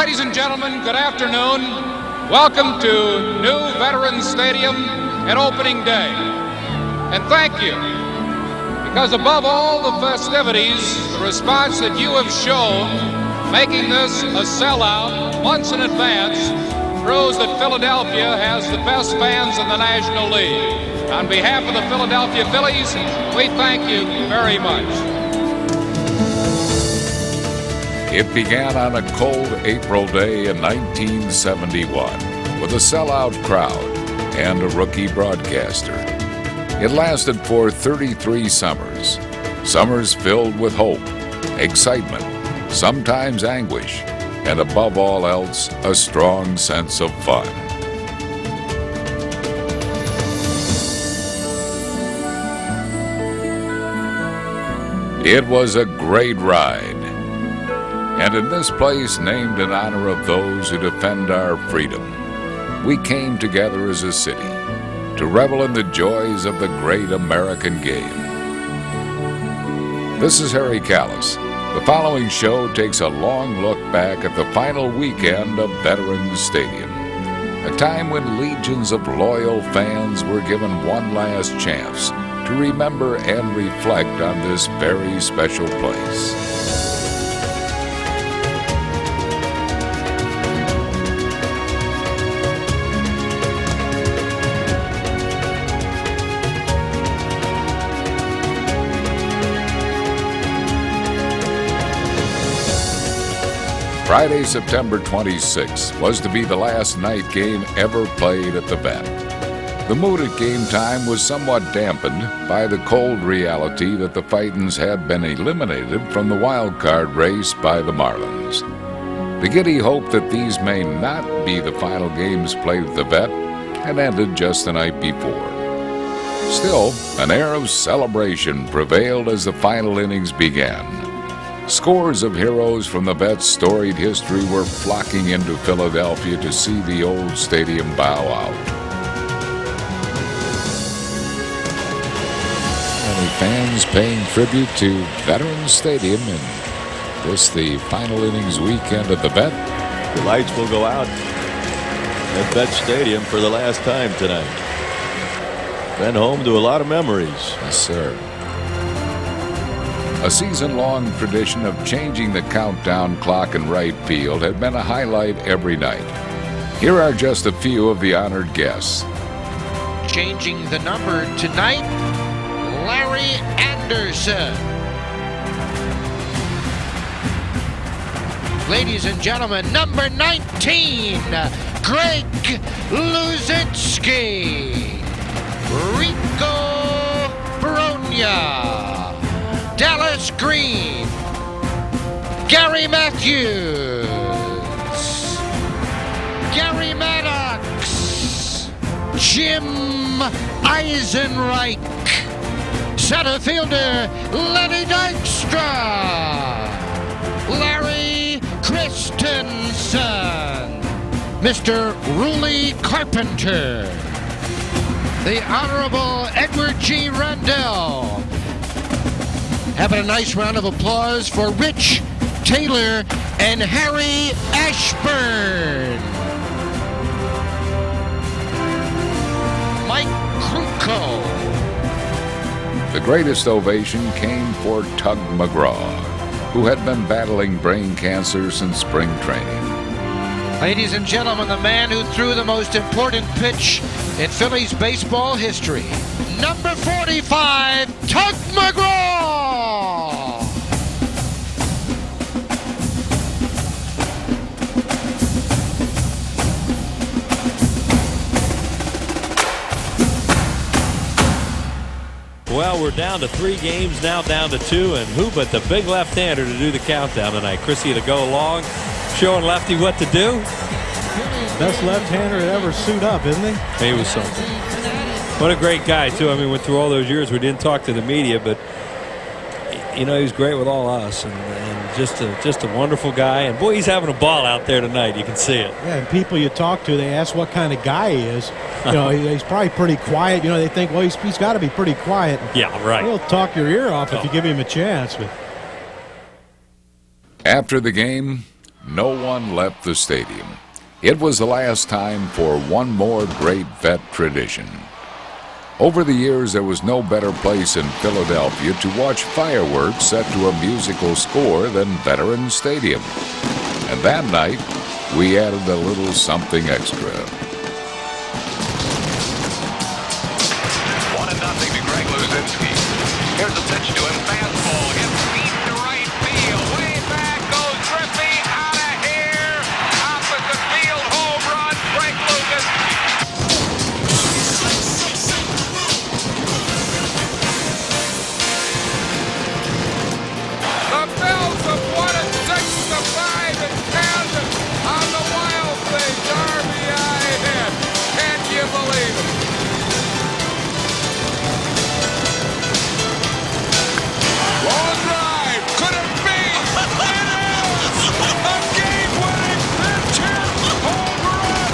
Ladies and gentlemen, good afternoon. Welcome to new Veterans Stadium at opening day. And thank you, because above all the festivities, the response that you have shown, making this a sellout months in advance, proves that Philadelphia has the best fans in the National League. On behalf of the Philadelphia Phillies, we thank you very much. It began on a cold April day in 1971 with a sellout crowd and a rookie broadcaster. It lasted for 33 summers. Summers filled with hope, excitement, sometimes anguish, and above all else, a strong sense of fun. It was a great ride. And in this place, named in honor of those who defend our freedom, we came together as a city to revel in the joys of the great American game. This is Harry Callis. The following show takes a long look back at the final weekend of Veterans Stadium, a time when legions of loyal fans were given one last chance to remember and reflect on this very special place. Friday, September 26th was to be the last night game ever played at the Vet. The mood at game time was somewhat dampened by the cold reality that the Fightins had been eliminated from the wild card race by the Marlins. The giddy hope that these may not be the final games played at the Vet had ended just the night before. Still, an air of celebration prevailed as the final innings began. Scores of heroes from the Vet's storied history were flocking into Philadelphia to see the old stadium bow out. Many fans paying tribute to Veterans Stadium in this, the final innings weekend at the Vet. The lights will go out at Vet Stadium for the last time tonight. Been home to a lot of memories. Yes, sir. A season-long tradition of changing the countdown clock in right field had been a highlight every night. Here are just a few of the honored guests. Changing the number tonight, Larry Anderson. Ladies and gentlemen, number 19, Greg Luzinski. Rico Baronia. Dallas Green, Gary Matthews, Gary Maddox, Jim Eisenreich, center fielder Lenny Dykstra, Larry Christensen, Mr. Ruley Carpenter, the Honorable Edward G. Randell. Having a nice round of applause for Rich Taylor and Harry Ashburn. Mike Kruko. The greatest ovation came for Tug McGraw, who had been battling brain cancer since spring training. Ladies and gentlemen, the man who threw the most important pitch in Phillies baseball history. Number 45, Tug McGraw! Well, we're down to 3 games, now down to 2, and who but the big left-hander to do the countdown tonight. Chrissy to go along, showing Lefty what to do. Best left-hander to ever suit up, isn't he? He was something. What a great guy, too. I mean, went through all those years. We didn't talk to the media, but, you know, he was great with all us and just a wonderful guy. And, boy, he's having a ball out there tonight. You can see it. Yeah, and people you talk to, they ask what kind of guy he is. You know, he's probably pretty quiet. You know, they think, well, he's got to be pretty quiet. Yeah, right. He'll talk your ear off if you give him a chance. But After the game, no one left the stadium. It was the last time for one more great vet tradition. Over the years, there was no better place in Philadelphia to watch fireworks set to a musical score than Veterans Stadium. And that night, we added a little something extra. 1-0 to Greg Luzinski. Here's a pitch to him, fastball, hit deep to right field. Way back goes Griffey, out of here. Opposite field, home run, Greg Luzinski. The Bills have won it 6-5 in Kansas on the Wild Things RBI hit. Can you believe it? Long drive. Could it be? It is! A game-winning pitch hit. Home run.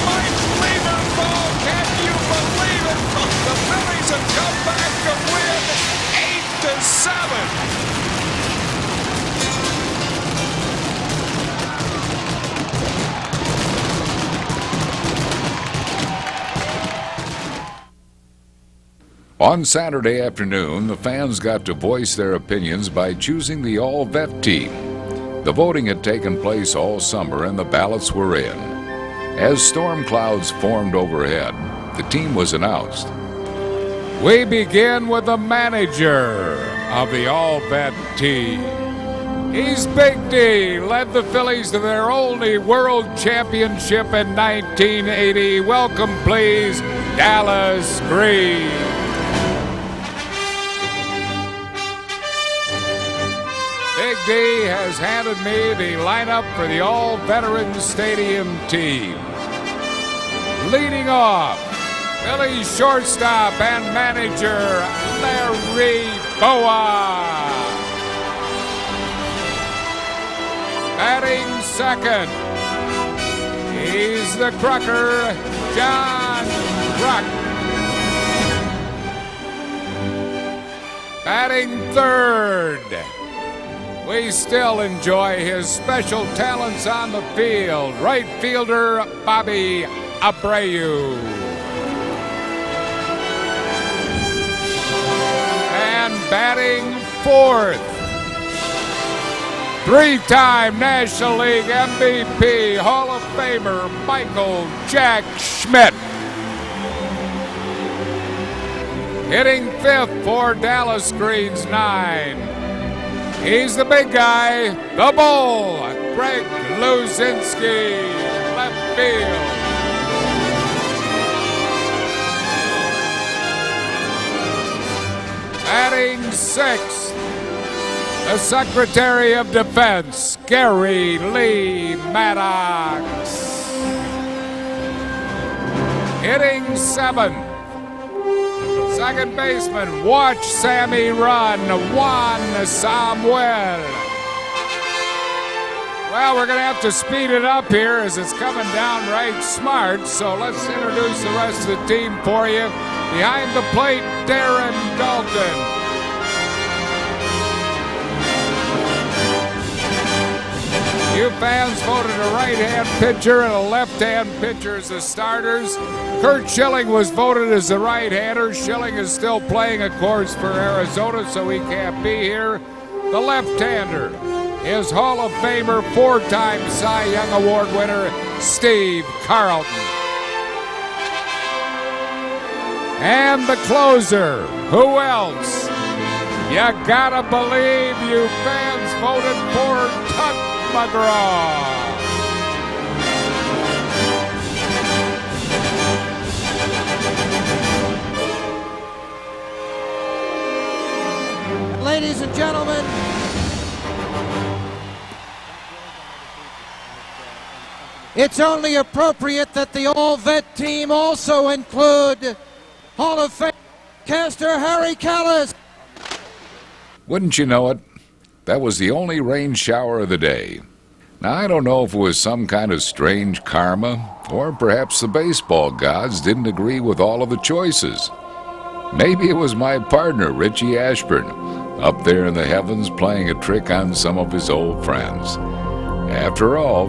Mike Lieberthal. Can you believe it? The Phillies have come back to win 8-7. On Saturday afternoon, the fans got to voice their opinions by choosing the all-vet team. The voting had taken place all summer and the ballots were in. As storm clouds formed overhead, the team was announced. We begin with the manager of the all-vet team. He's Big D, led the Phillies to their only world championship in 1980. Welcome, please, Dallas Green. Big D has handed me the lineup for the All-Veterans Stadium team. Leading off, Phillies shortstop and manager Larry Bowa. Batting second, he's the Crucker, John Kruk. Batting third, we still enjoy his special talents on the field, right fielder Bobby Abreu. And batting fourth, three-time National League MVP, Hall of Famer Michael Jack Schmidt. Hitting fifth for Dallas Green's 9. He's the big guy, the Bull, Greg Luzinski, left field. Batting sixth, the Secretary of Defense, Gary Lee Maddox. Hitting seventh, second baseman, watch Sammy run, Juan Samuel. Well, we're going to have to speed it up here as it's coming down right smart, so let's introduce the rest of the team for you. Behind the plate, Darren Dalton. You fans voted a right-hand pitcher and a left-hand pitcher as the starters. Kurt Schilling was voted as the right-hander. Schilling is still playing, of course, for Arizona, so he can't be here. The left-hander is Hall of Famer, four-time Cy Young Award winner, Steve Carlton. And the closer, who else? You gotta believe you fans voted for Tug McGraw. Ladies and gentlemen, it's only appropriate that the all-vet team also include Hall of Fame caster Harry Kalas. Wouldn't you know it? That was the only rain shower of the day. Now, I don't know if it was some kind of strange karma, or perhaps the baseball gods didn't agree with all of the choices. Maybe it was my partner, Richie Ashburn, up there in the heavens playing a trick on some of his old friends. After all,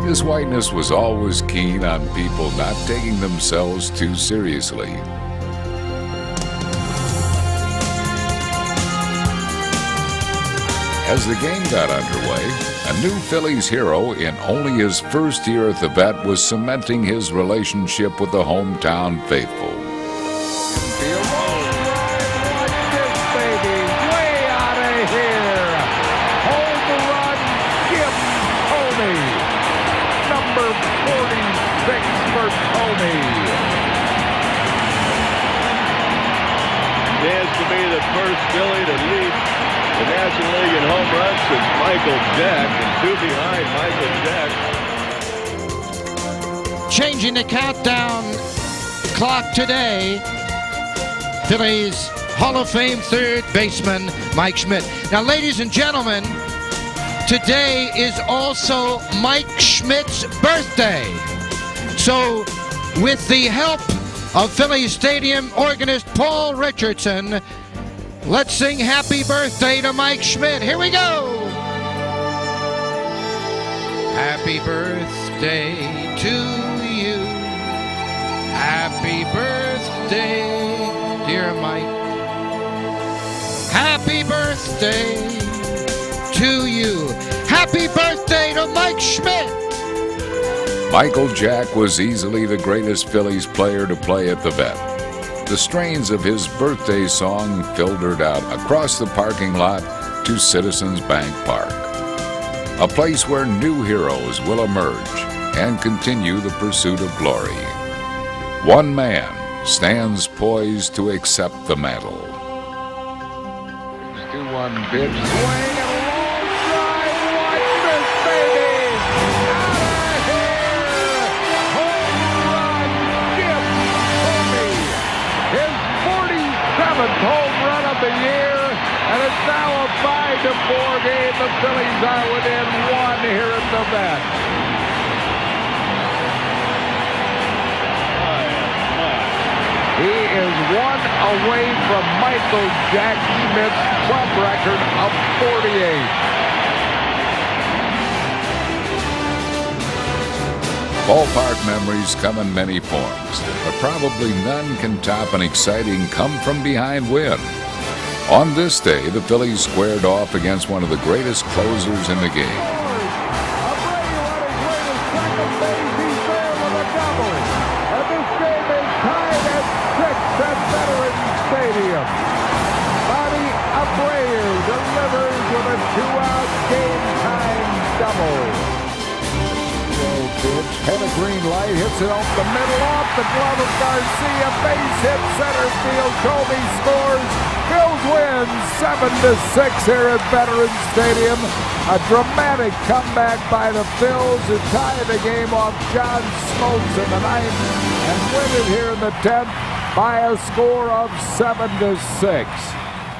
his whiteness was always keen on people not taking themselves too seriously. As the game got underway, a new Phillies hero in only his first year at the Vet was cementing his relationship with the hometown faithful. Stands to be the first Philly to lead the National League in home runs since Michael Jack, and 2 behind Michael Jack. Changing the countdown clock today, Phillies Hall of Fame third baseman Mike Schmidt. Now, ladies and gentlemen, today is also Mike Schmidt's birthday. So, with the help of Phillies Stadium organist Paul Richardson, let's sing happy birthday to Mike Schmidt. Here we go. Happy birthday to you. Happy birthday, dear Mike. Happy birthday to you. Happy birthday to Mike Schmidt. Michael Jack was easily the greatest Phillies player to play at the Vet. The strains of his birthday song filtered out across the parking lot to Citizens Bank Park, a place where new heroes will emerge and continue the pursuit of glory. One man stands poised to accept the mantle. 2-1 pitch. Swing and a long drive. Watch this, baby. Out of here. Home run. Jim Thome. His 47th home run of the year. And it's now a 5-4 game. The Phillies are within one here at the Vet. He is one away from Michael Jack Schmidt's club record of 48. Ballpark memories come in many forms, but probably none can top an exciting come-from-behind win. On this day, the Phillies squared off against one of the greatest closers in the game. Bobby Abreu delivers with a 2-out game-time double. Low pitch, had a green light, hits it off the middle, off the glove of Garcia, base hit center field. Thome scores. Phils wins 7-6 here at Veterans Stadium. A dramatic comeback by the Phils who tied the game off John Smoltz in the ninth and win it here in the 10th. By a score of 7-6.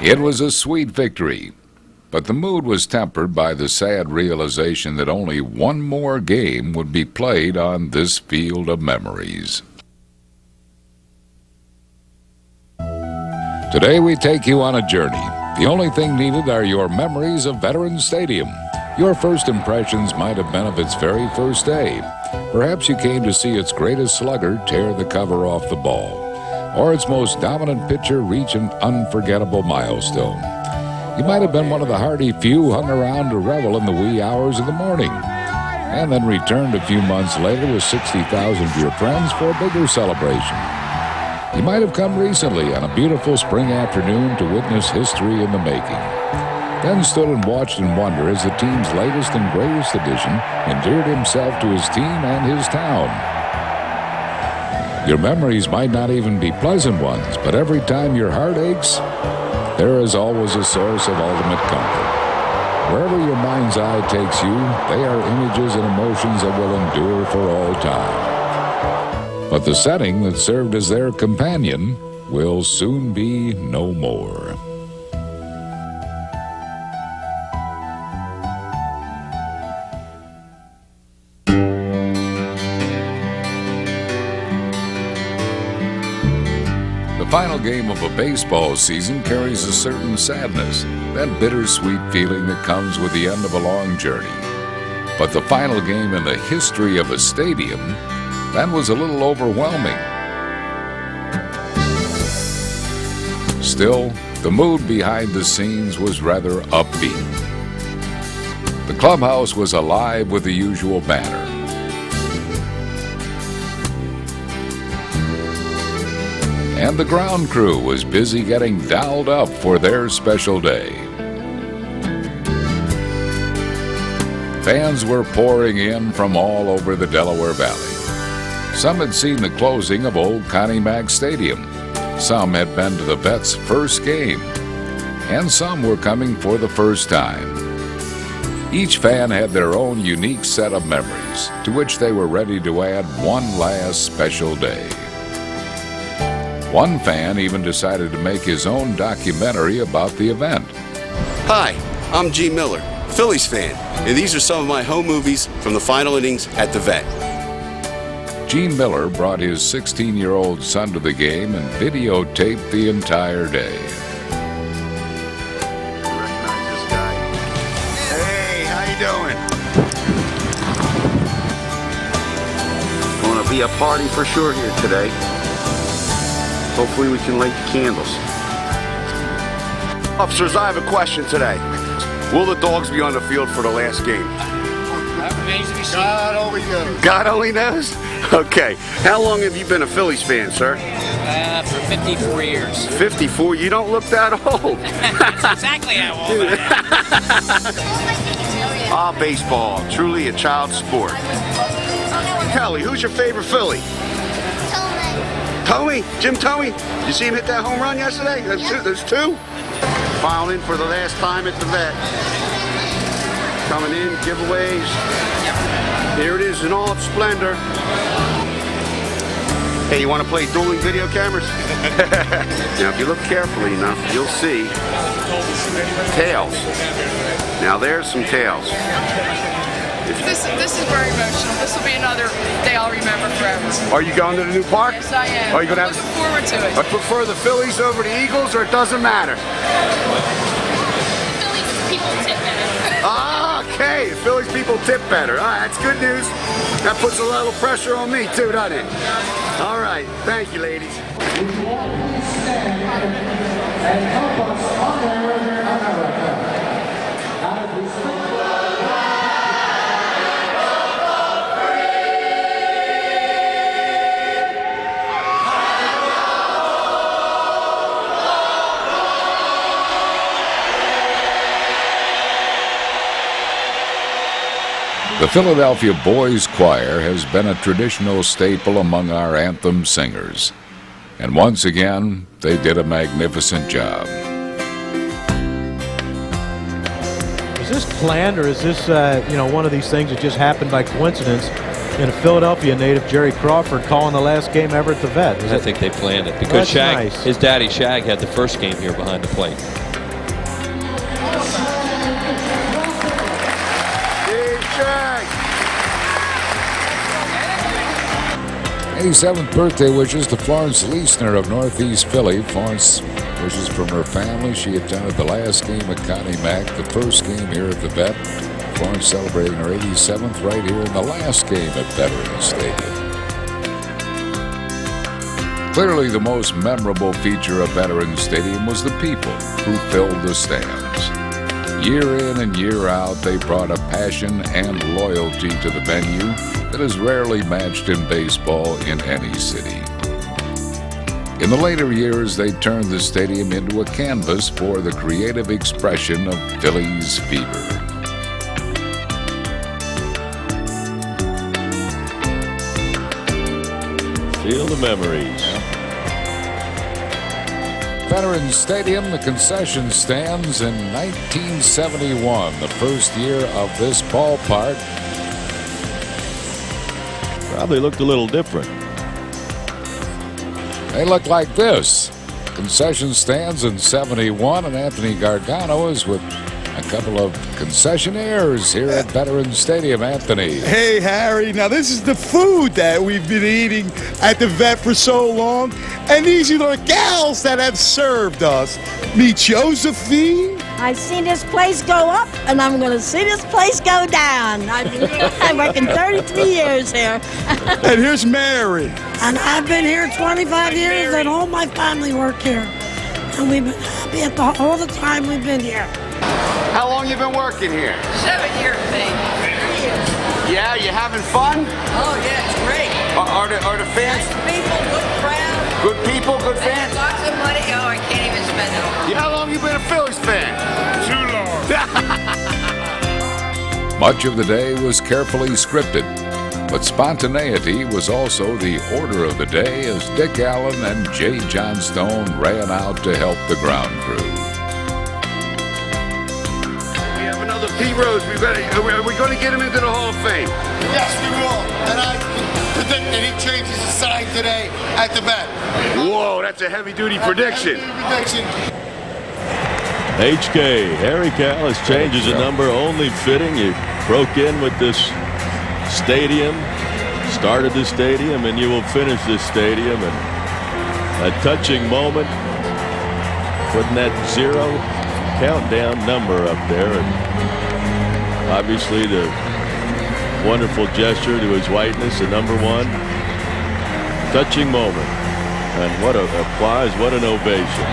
It was a sweet victory, but the mood was tempered by the sad realization that only one more game would be played on this field of memories. Today we take you on a journey. The only thing needed are your memories of Veterans Stadium. Your first impressions might have been of its very first day. Perhaps you came to see its greatest slugger tear the cover off the ball, or its most dominant pitcher reach an unforgettable milestone. You might have been one of the hardy few who hung around to revel in the wee hours of the morning, and then returned a few months later with 60,000 of your friends for a bigger celebration. You might have come recently on a beautiful spring afternoon to witness history in the making, then stood and watched in wonder as the team's latest and greatest addition endeared himself to his team and his town. Your memories might not even be pleasant ones, but every time your heart aches, there is always a source of ultimate comfort. Wherever your mind's eye takes you, they are images and emotions that will endure for all time. But the setting that served as their companion will soon be no more. The final game of a baseball season carries a certain sadness, that bittersweet feeling that comes with the end of a long journey. But the final game in the history of a stadium, that was a little overwhelming. Still, the mood behind the scenes was rather upbeat. The clubhouse was alive with the usual banner. And the ground crew was busy getting dialed up for their special day. Fans were pouring in from all over the Delaware Valley. Some had seen the closing of old Connie Mack Stadium. Some had been to the Vets' first game. And some were coming for the first time. Each fan had their own unique set of memories, to which they were ready to add one last special day. One fan even decided to make his own documentary about the event. Hi, I'm Gene Miller, Phillies fan, and these are some of my home movies from the final innings at the Vet. Gene Miller brought his 16-year-old son to the game and videotaped the entire day. Recognize this guy? Hey, how you doing? Gonna be a party for sure here today. Hopefully we can light the candles. Officers, I have a question today. Will the dogs be on the field for the last game? God only knows. God only knows? Okay. How long have you been a Phillies fan, sir? For 54 years. 54? You don't look that old. That's exactly how old I am. Ah, baseball. Truly a child's sport. Kelly, who's your favorite Philly? Tommy, Jim Tommy. You see him hit that home run yesterday? There's two. Filing in for the last time at the Vet. Coming in, giveaways. Here it is in all its splendor. Hey, you want to play dueling video cameras? Now, if you look carefully enough, you'll see tails. Now, there's some tails. This is very emotional. This will be another day I'll remember forever. Are you going to the new park? Yes, I am. Are you going to have? Looking forward to it. I prefer the Phillies over the Eagles, or it doesn't matter. Phillies people tip better. Ah, okay. The Phillies people tip better. All right, that's good news. That puts a little pressure on me too, doesn't it? All right. Thank you, ladies. And help us honor America. Out of respect. The Philadelphia Boys Choir has been a traditional staple among our anthem singers. And once again, they did a magnificent job. Is this planned, or is this one of these things that just happened by coincidence? In a Philadelphia native, Jerry Crawford, calling the last game ever at the Vet. I think they planned it because Shag, nice. His daddy Shag, had the first game here behind the plate. 87th birthday wishes to Florence Leesner of Northeast Philly. Florence wishes from her family. She attended the last game at Connie Mack, the first game here at the Vet. Florence celebrating her 87th right here in the last game at Veterans Stadium. Clearly the most memorable feature of Veterans Stadium was the people who filled the stands. Year in and year out, they brought a passion and loyalty to the venue that is rarely matched in baseball in any city. In the later years, they turned the stadium into a canvas for the creative expression of Phillies fever. Feel the memories. Veterans Stadium, the concession stands in 1971, the first year of this ballpark. Probably looked a little different. They look like this. Concession stands in 71, and Anthony Gargano is with a couple of concessionaires here at Veterans Stadium. Anthony. Hey, Harry. Now, this is the food that we've been eating at the Vet for so long. And these are the gals that have served us. Meet Josephine, I've seen this place go up, and I'm going to see this place go down. I'm working 33 years here. And here's Mary. And I've been here 25 years, and all my family work here. And we've been happy all the time we've been here. How long you been working here? 7 years, baby. 3 years. Yeah, you having fun? Oh, yeah, it's great. Are the fans? Nice people, good crowd. Good people, good fans? Lots of money. Oh, I can't even spend it all. How long you been a Phillies fan? Too long. Much of the day was carefully scripted, but spontaneity was also the order of the day as Dick Allen and Jay Johnstone ran out to help the ground crew. We have another Pete Rose. Are we going to get him into the Hall of Fame? Yes, we will. And I predict that he changes his sign today at the bat. Whoa, that's a heavy-duty prediction. HK, Harry Callis changes a number only fitting. You broke in with this stadium, started this stadium, and you will finish this stadium. And a touching moment, putting that 0 countdown number up there. And obviously the wonderful gesture to his whiteness, the number 1. Touching moment. And what a applause, what an ovation.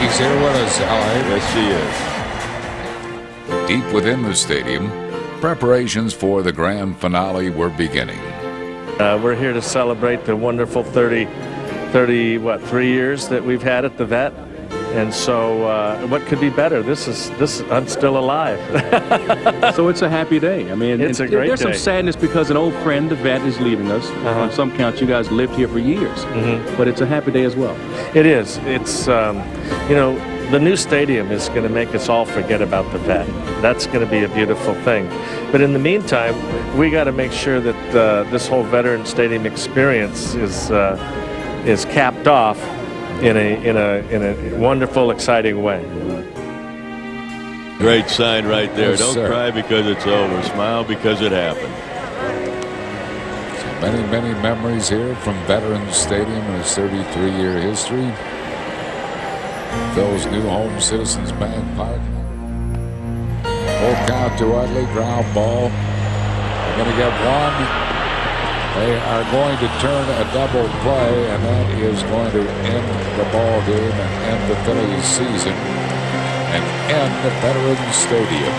He's here with us, Al. Yes, he is. Deep within the stadium, preparations for the grand finale were beginning. We're here to celebrate the wonderful 3 years that we've had at the Vet. And so what could be better? I'm still alive. So it's a happy day. I mean, it's a great there's day. some sadness because an old friend, the Vet, is leaving us. On some counts, you guys lived here for years. But it's a happy day as well. It is. It's, the new stadium is going to make us all forget about the Vet. That's going to be a beautiful thing. But in the meantime, we got to make sure that this whole Veteran Stadium experience is capped off in a wonderful, exciting way. Great sign right there. Yes, Don't sir. cry because it's over. Smile because it happened. So many, many memories here from Veterans Stadium and its 33-year history. Phil's new home, Citizens Bank Park. Full count to Utley, ground ball. They're going to get one. They are going to turn a double play, and that is going to end the ball game and end the Phillies season and end the Veterans Stadium.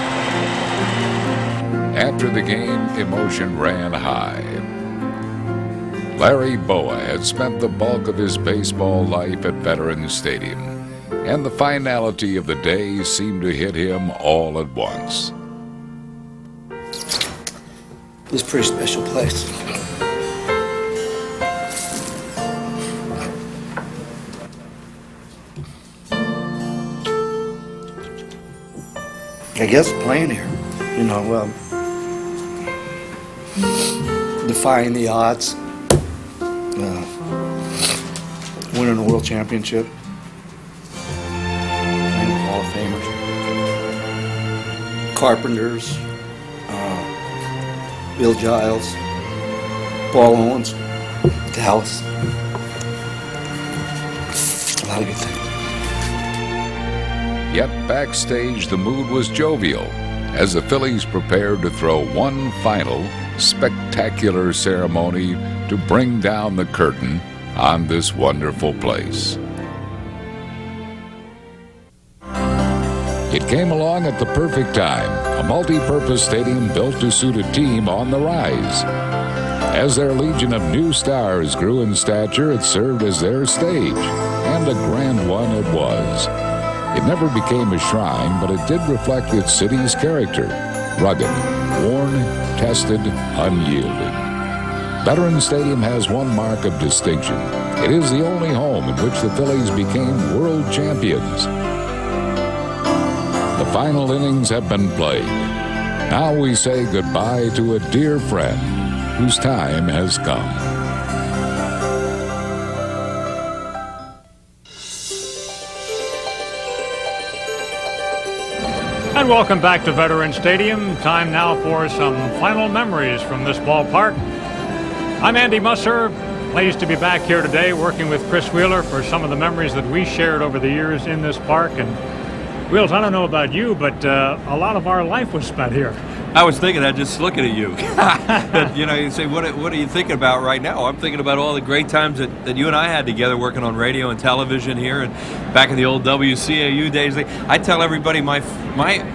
After the game, emotion ran high. Larry Boa had spent the bulk of his baseball life at Veterans Stadium, and the finality of the day seemed to hit him all at once. It's a pretty special place. I guess playing here, defying the odds, winning a world championship, playing with Hall of Famers, Carpenters, Bill Giles, Paul Owens, Dallas, a lot of good things. Yet backstage, the mood was jovial as the Phillies prepared to throw one final spectacular ceremony to bring down the curtain on this wonderful place. It came along at the perfect time, a multi-purpose stadium built to suit a team on the rise. As their legion of new stars grew in stature, it served as their stage, and a grand one it was. It never became a shrine, but it did reflect its city's character. Rugged, worn, tested, unyielding. Veterans Stadium has one mark of distinction. It is the only home in which the Phillies became world champions. The final innings have been played. Now we say goodbye to a dear friend whose time has come. And welcome back to Veterans Stadium. Time now for some final memories from this ballpark. I'm Andy Musser. Pleased to be back here today working with Chris Wheeler for some of the memories that we shared over the years in this park. And Wheels, I don't know about you, but a lot of our life was spent here. I was thinking that just looking at you. But, you know, you say, what are you thinking about right now? I'm thinking about all the great times that you and I had together working on radio and television here and back in the old WCAU days. I tell everybody my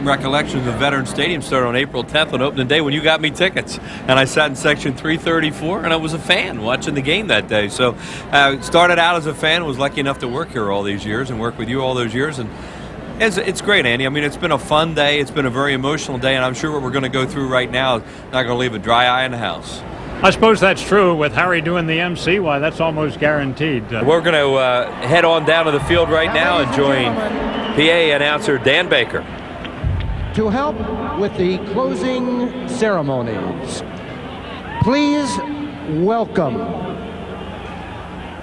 recollections of Veterans Stadium started on April 10th on opening day when you got me tickets. And I sat in section 334 and I was a fan watching the game that day. So started out as a fan, was lucky enough to work here all these years and work with you all those years. And it's great, Andy. I mean, it's been a fun day. It's been a very emotional day, and I'm sure what we're going to go through right now is not going to leave a dry eye in the house. I suppose that's true. With Harry doing the MC, why, that's almost guaranteed. We're going to head on down to the field right now and join PA announcer Dan Baker. To help with the closing ceremonies, please welcome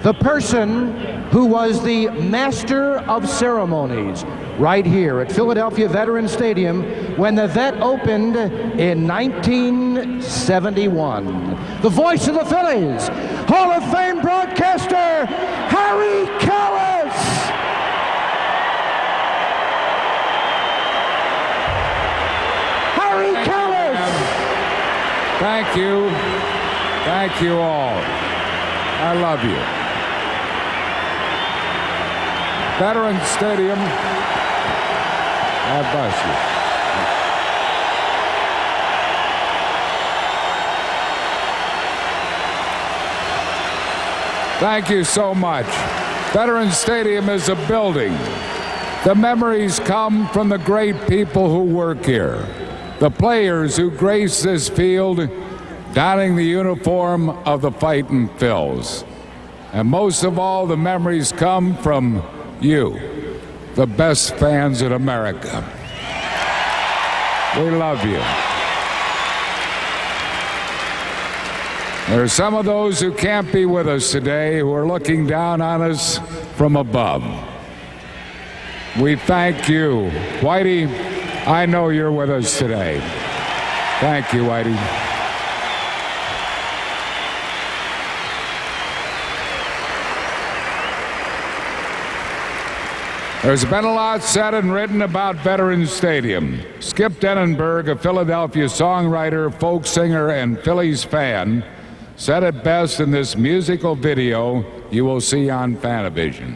the person who was the master of ceremonies right here at Philadelphia Veterans Stadium when the Vet opened in 1971. The voice of the Phillies, Hall of Fame broadcaster, Harry Kalas. Harry Kalas. Thank you. Thank you all. I love you. Veterans Stadium. God bless you. Thank you so much. Veterans Stadium is a building. The memories come from the great people who work here, the players who grace this field, donning the uniform of the Fightin' Phils. And most of all, the memories come from you, the best fans in America. We love you. There are some of those who can't be with us today who are looking down on us from above. We thank you. Whitey, I know you're with us today. Thank you, Whitey. There's been a lot said and written about Veterans Stadium. Skip Denenberg, a Philadelphia songwriter, folk singer, and Phillies fan, said it best in this musical video you will see on Fanavision.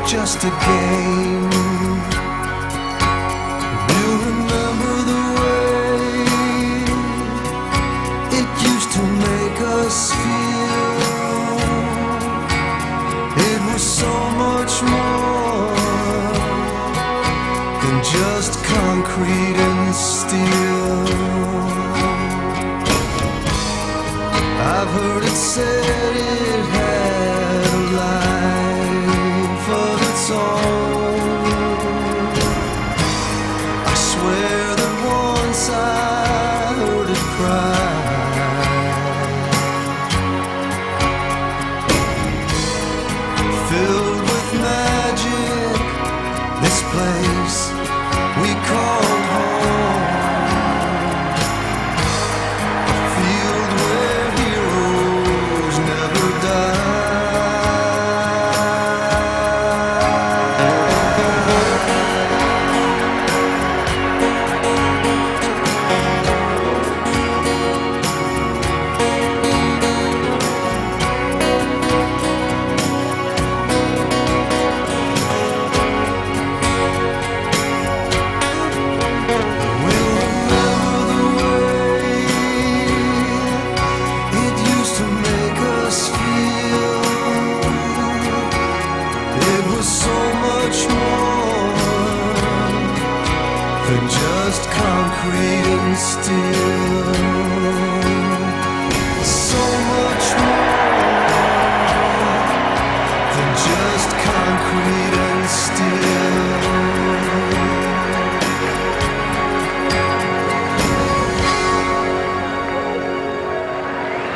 Just a game. It said it had a life of its own. I swear that once I heard it cry. Filled with magic, this place we call home. A field where heroes never just concrete and steel. So much more than just concrete and steel.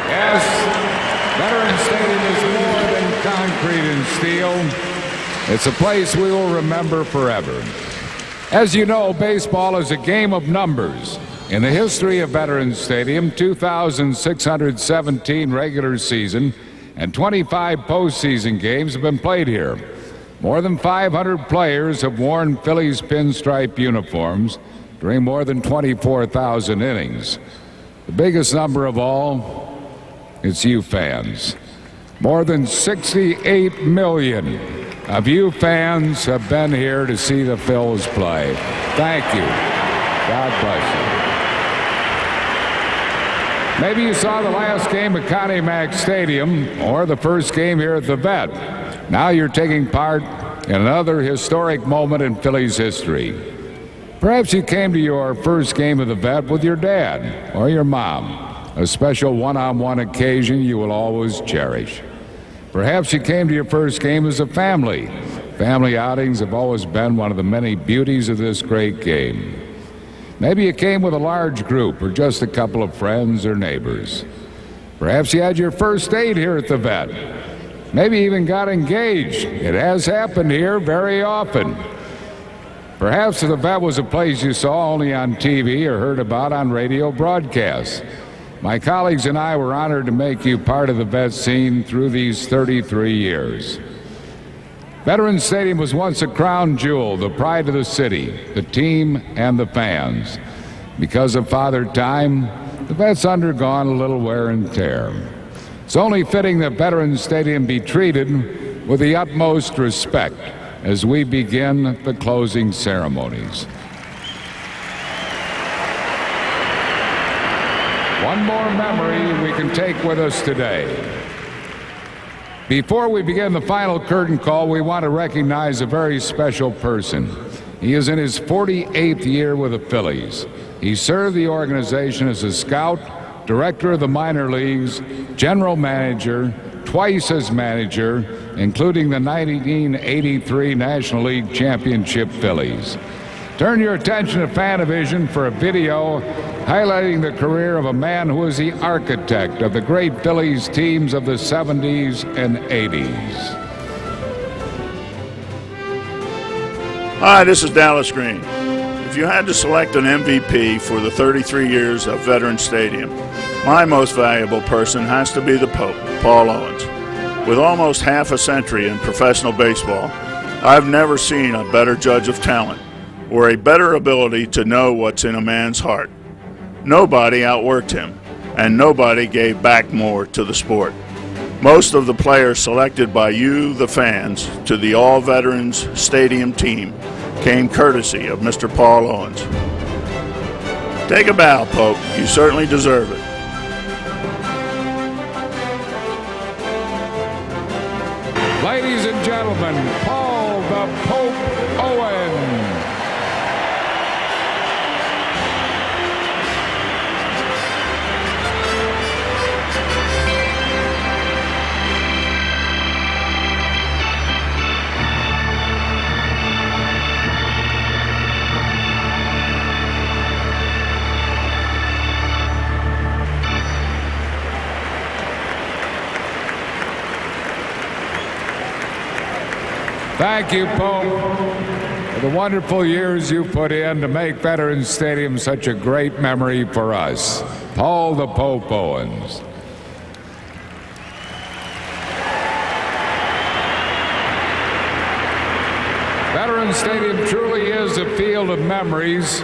Yes, Veterans Stadium is more than concrete and steel. It's a place we will remember forever. As you know, baseball is a game of numbers. In the history of Veterans Stadium, 2,617 regular season and 25 postseason games have been played here. More than 500 players have worn Phillies pinstripe uniforms during more than 24,000 innings. The biggest number of all, it's you fans. More than 68 million of you fans have been here to see the Phils play. Thank you. God bless you. Maybe you saw the last game at Connie Mack Stadium or the first game here at the Vet. Now you're taking part in another historic moment in Phillies history. Perhaps you came to your first game of the Vet with your dad or your mom, a special one-on-one occasion you will always cherish. Perhaps you came to your first game as a family. Family outings have always been one of the many beauties of this great game. Maybe you came with a large group or just a couple of friends or neighbors. Perhaps you had your first date here at the Vet. Maybe even got engaged. It has happened here very often. Perhaps the Vet was a place you saw only on TV or heard about on radio broadcasts. My colleagues and I were honored to make you part of the Vet scene through these 33 years. Veterans Stadium was once a crown jewel, the pride of the city, the team, and the fans. Because of Father Time, the Vet's undergone a little wear and tear. It's only fitting that Veterans Stadium be treated with the utmost respect as we begin the closing ceremonies. One more memory we can take with us today. Before we begin the final curtain call, we want to recognize a very special person. He is in his 48th year with the Phillies. He served the organization as a scout, director of the minor leagues, general manager, twice as manager, including the 1983 National League Championship Phillies. Turn your attention to Fanavision for a video highlighting the career of a man who was the architect of the great Phillies teams of the 70s and 80s. Hi, this is Dallas Green. If you had to select an MVP for the 33 years of Veterans Stadium, my most valuable person has to be the Pope, Paul Owens. With almost half a century in professional baseball, I've never seen a better judge of talent or a better ability to know what's in a man's heart. Nobody outworked him, and nobody gave back more to the sport. Most of the players selected by you, the fans, to the All-Veterans Stadium team came courtesy of Mr. Paul Owens. Take a bow, Pope. You certainly deserve it. Ladies and gentlemen, Paul the Pope Owens. Thank you, Pope, for the wonderful years you put in to make Veterans Stadium such a great memory for us. Paul the Pope Owens. Veterans Stadium truly is a field of memories,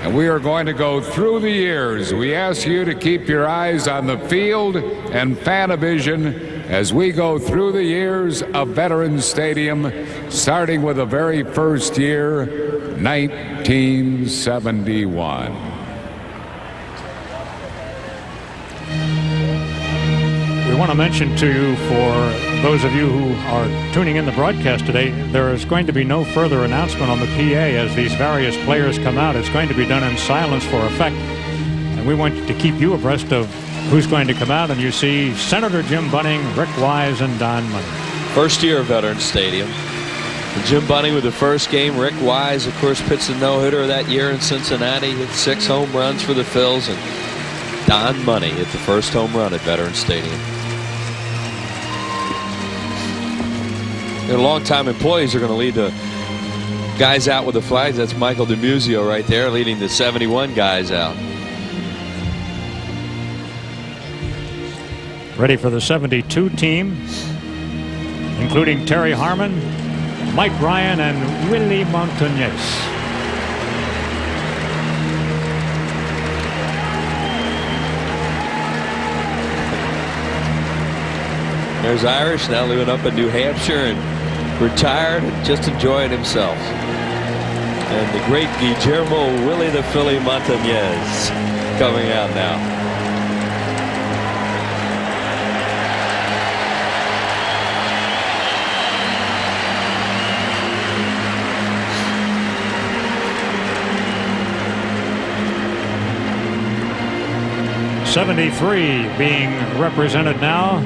and we are going to go through the years. We ask you to keep your eyes on the field and Fanavision as we go through the years of Veterans Stadium, starting with the very first year, 1971. We want to mention to you, for those of you who are tuning in the broadcast today, there is going to be no further announcement on the PA as these various players come out. It's going to be done in silence for effect. And we want to keep you abreast of who's going to come out. And you see Senator Jim Bunning, Rick Wise, and Don Money. First year of Veterans Stadium. Jim Bunning with the first game. Rick Wise, of course, pitched the no-hitter that year in Cincinnati. Hit 6 home runs for the Phils. And Don Money hit the first home run at Veterans Stadium. Their longtime employees are going to lead the guys out with the flags. That's Michael DeMuzio right there, leading the 71 guys out. Ready for the 72 team, including Terry Harmon, Mike Ryan, and Willie Montañez. There's Irish now living up in New Hampshire and retired and just enjoying himself. And the great Guillermo Willie the Philly Montañez coming out now. '73 being represented now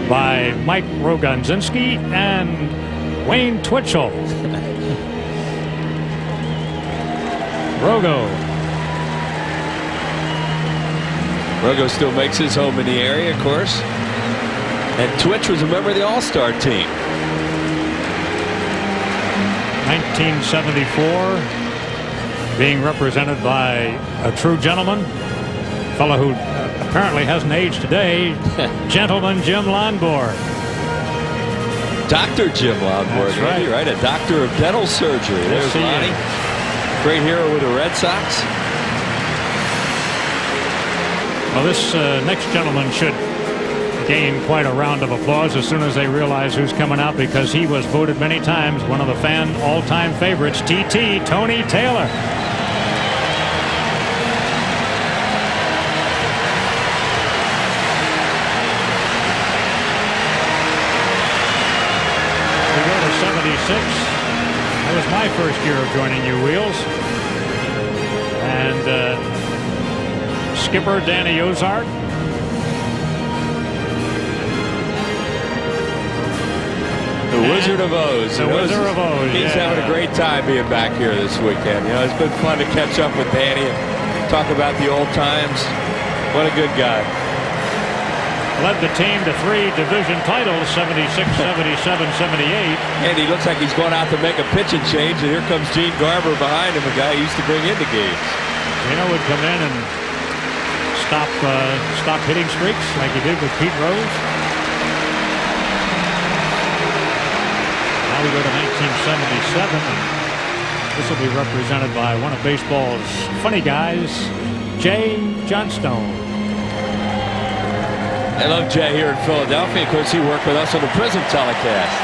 by Mike Rogonzinski and Wayne Twitchell. Rogo still makes his home in the area, of course. And Twitch was a member of the All-Star team. 1974 being represented by a true gentleman, a fellow who apparently hasn't aged today, Gentleman Jim Lonborg. Dr. Jim Lonborg. That's right. Right, a doctor of dental surgery. Yes, There's Lonnie. Great hero with the Red Sox. Well, this next gentleman should gain quite a round of applause as soon as they realize who's coming out, because he was voted many times one of the fan all-time favorites, TT, Tony Taylor. We go to 76. That was my first year of joining you, Wheels. And skipper Danny Ozark. The Wizard of Oz. The Wizard of Oz. He's having a great time being back here this weekend. You know, it's been fun to catch up with Danny and talk about the old times. What a good guy. Led the team to 3 division titles, 76, 77, 78. And he looks like he's going out to make a pitching change, and here comes Gene Garber behind him, a guy he used to bring into games. Gino would come in and stop hitting streaks like he did with Pete Rose. Now we go to 1977. And this will be represented by one of baseball's funny guys, Jay Johnstone. I love Jay here in Philadelphia. Of course, he worked with us on the Prism telecast.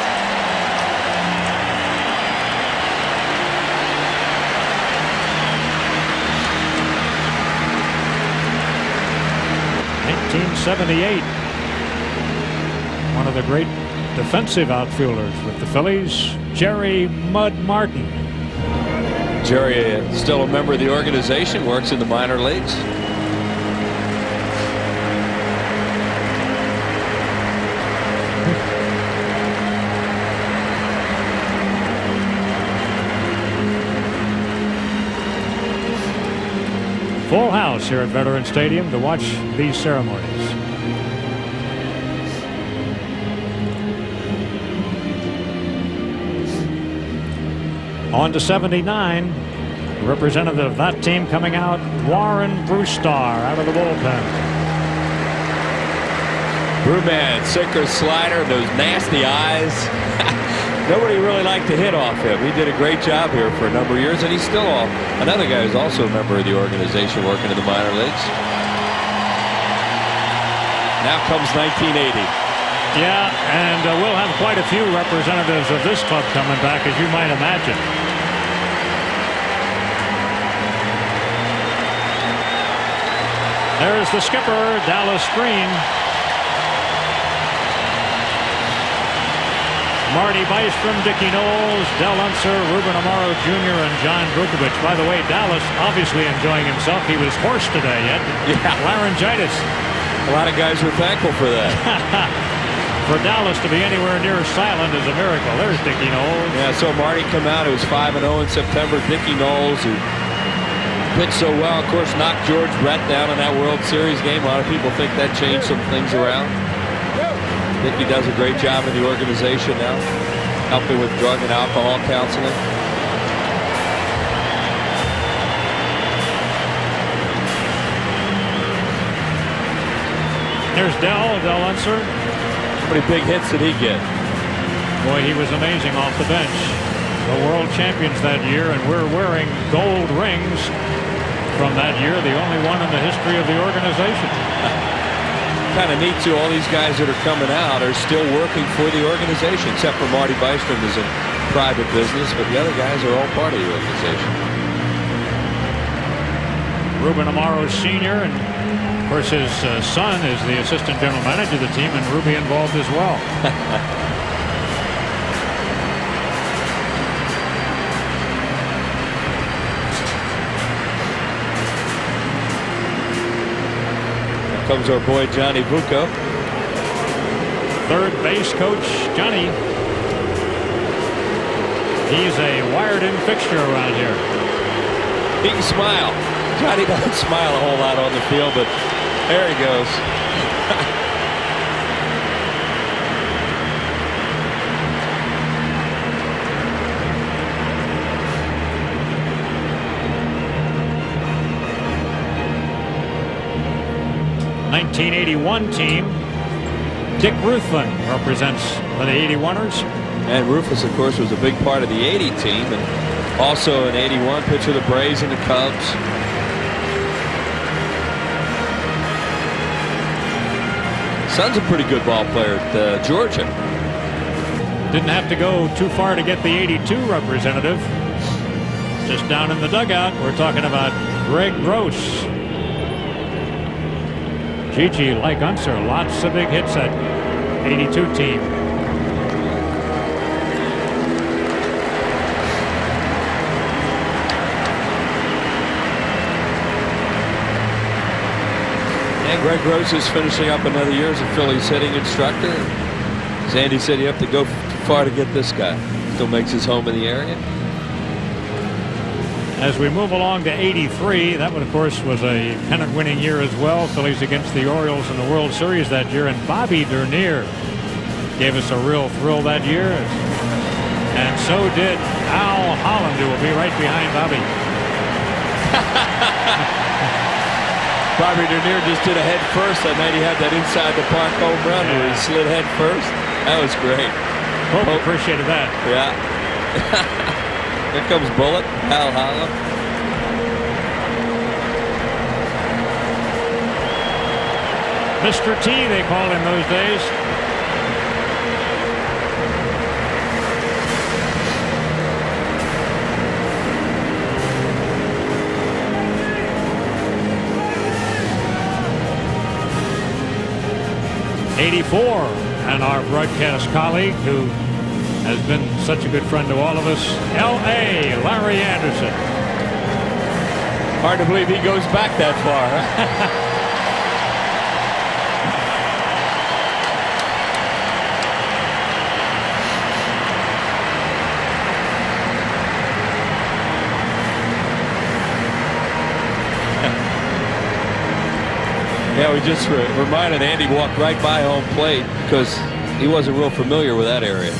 '78. One of the great defensive outfielders with the Phillies, Jerry Mud Martin. Jerry, still a member of the organization, works in the minor leagues. Full house here at Veterans Stadium to watch these ceremonies. On to 79. Representative of that team coming out, Warren Brewstar out of the bullpen. Brewman, sinker, slider, those nasty eyes. Nobody really liked to hit off him. He did a great job here for a number of years, and he's still another guy who's also a member of the organization working in the minor leagues. Now comes 1980. Yeah, and we'll have quite a few representatives of this club coming back, as you might imagine. There's the skipper, Dallas Green. Marty Bystrom, Dickie Knowles, Del Unser, Ruben Amaro Jr., and John Drukovich. By the way, Dallas obviously enjoying himself. He was hoarse today, yet. Yeah. Laryngitis. A lot of guys were thankful for that. For Dallas to be anywhere near silent is a miracle. There's Dickie Knowles. Yeah, so Marty come out. It was 5-0 in September. Dickie Knowles, who pitched so well, of course, knocked George Brett down in that World Series game. A lot of people think that changed some things around. Dickie does a great job in the organization now, helping with drug and alcohol counseling. There's Del Unser. How many big hits did he get? Boy, he was amazing off the bench. The world champions that year, and we're wearing gold rings from that year, the only one in the history of the organization. Kind of neat too, all these guys that are coming out are still working for the organization, except for Marty Bystrom is in private business, but the other guys are all part of the organization. Ruben Amaro Sr., and of course his son is the assistant general manager of the team, and Ruby involved as well. Comes our boy Johnny Bucco. Third base coach Johnny. He's a wired-in fixture around here. He can smile. Johnny doesn't smile a whole lot on the field, but there he goes. '81 team. Dick Ruthven represents the 81ers. And Rufus, of course, was a big part of the 80 team, and also in '81 pitched for the Braves and the Cubs. Son's a pretty good ball player at Georgia. Didn't have to go too far to get the '82 representative. Just down in the dugout, we're talking about Greg Gross. Gigi, like Unser, lots of big hits at '82 team. And Greg Gross is finishing up another year as a Phillies hitting instructor. As Andy said, you have to go far to get this guy. Still makes his home in the area. As we move along to '83, that one, of course, was a pennant-winning year as well. Phillies against the Orioles in the World Series that year, and Bobby Dernier gave us a real thrill that year. And so did Al Holland, who will be right behind Bobby. Bobby Dernier just did a head first that night. He had that inside the park home run where he slid head first. That was great. Hope appreciated that. Yeah. Here comes Bullet, Al Holland. Mr. T, they called him those days. '84, and our broadcast colleague who has been such a good friend to all of us, L.A. Larry Anderson. Hard to believe he goes back that far, huh? Yeah, we just reminded Andy walked right by home plate because he wasn't real familiar with that area.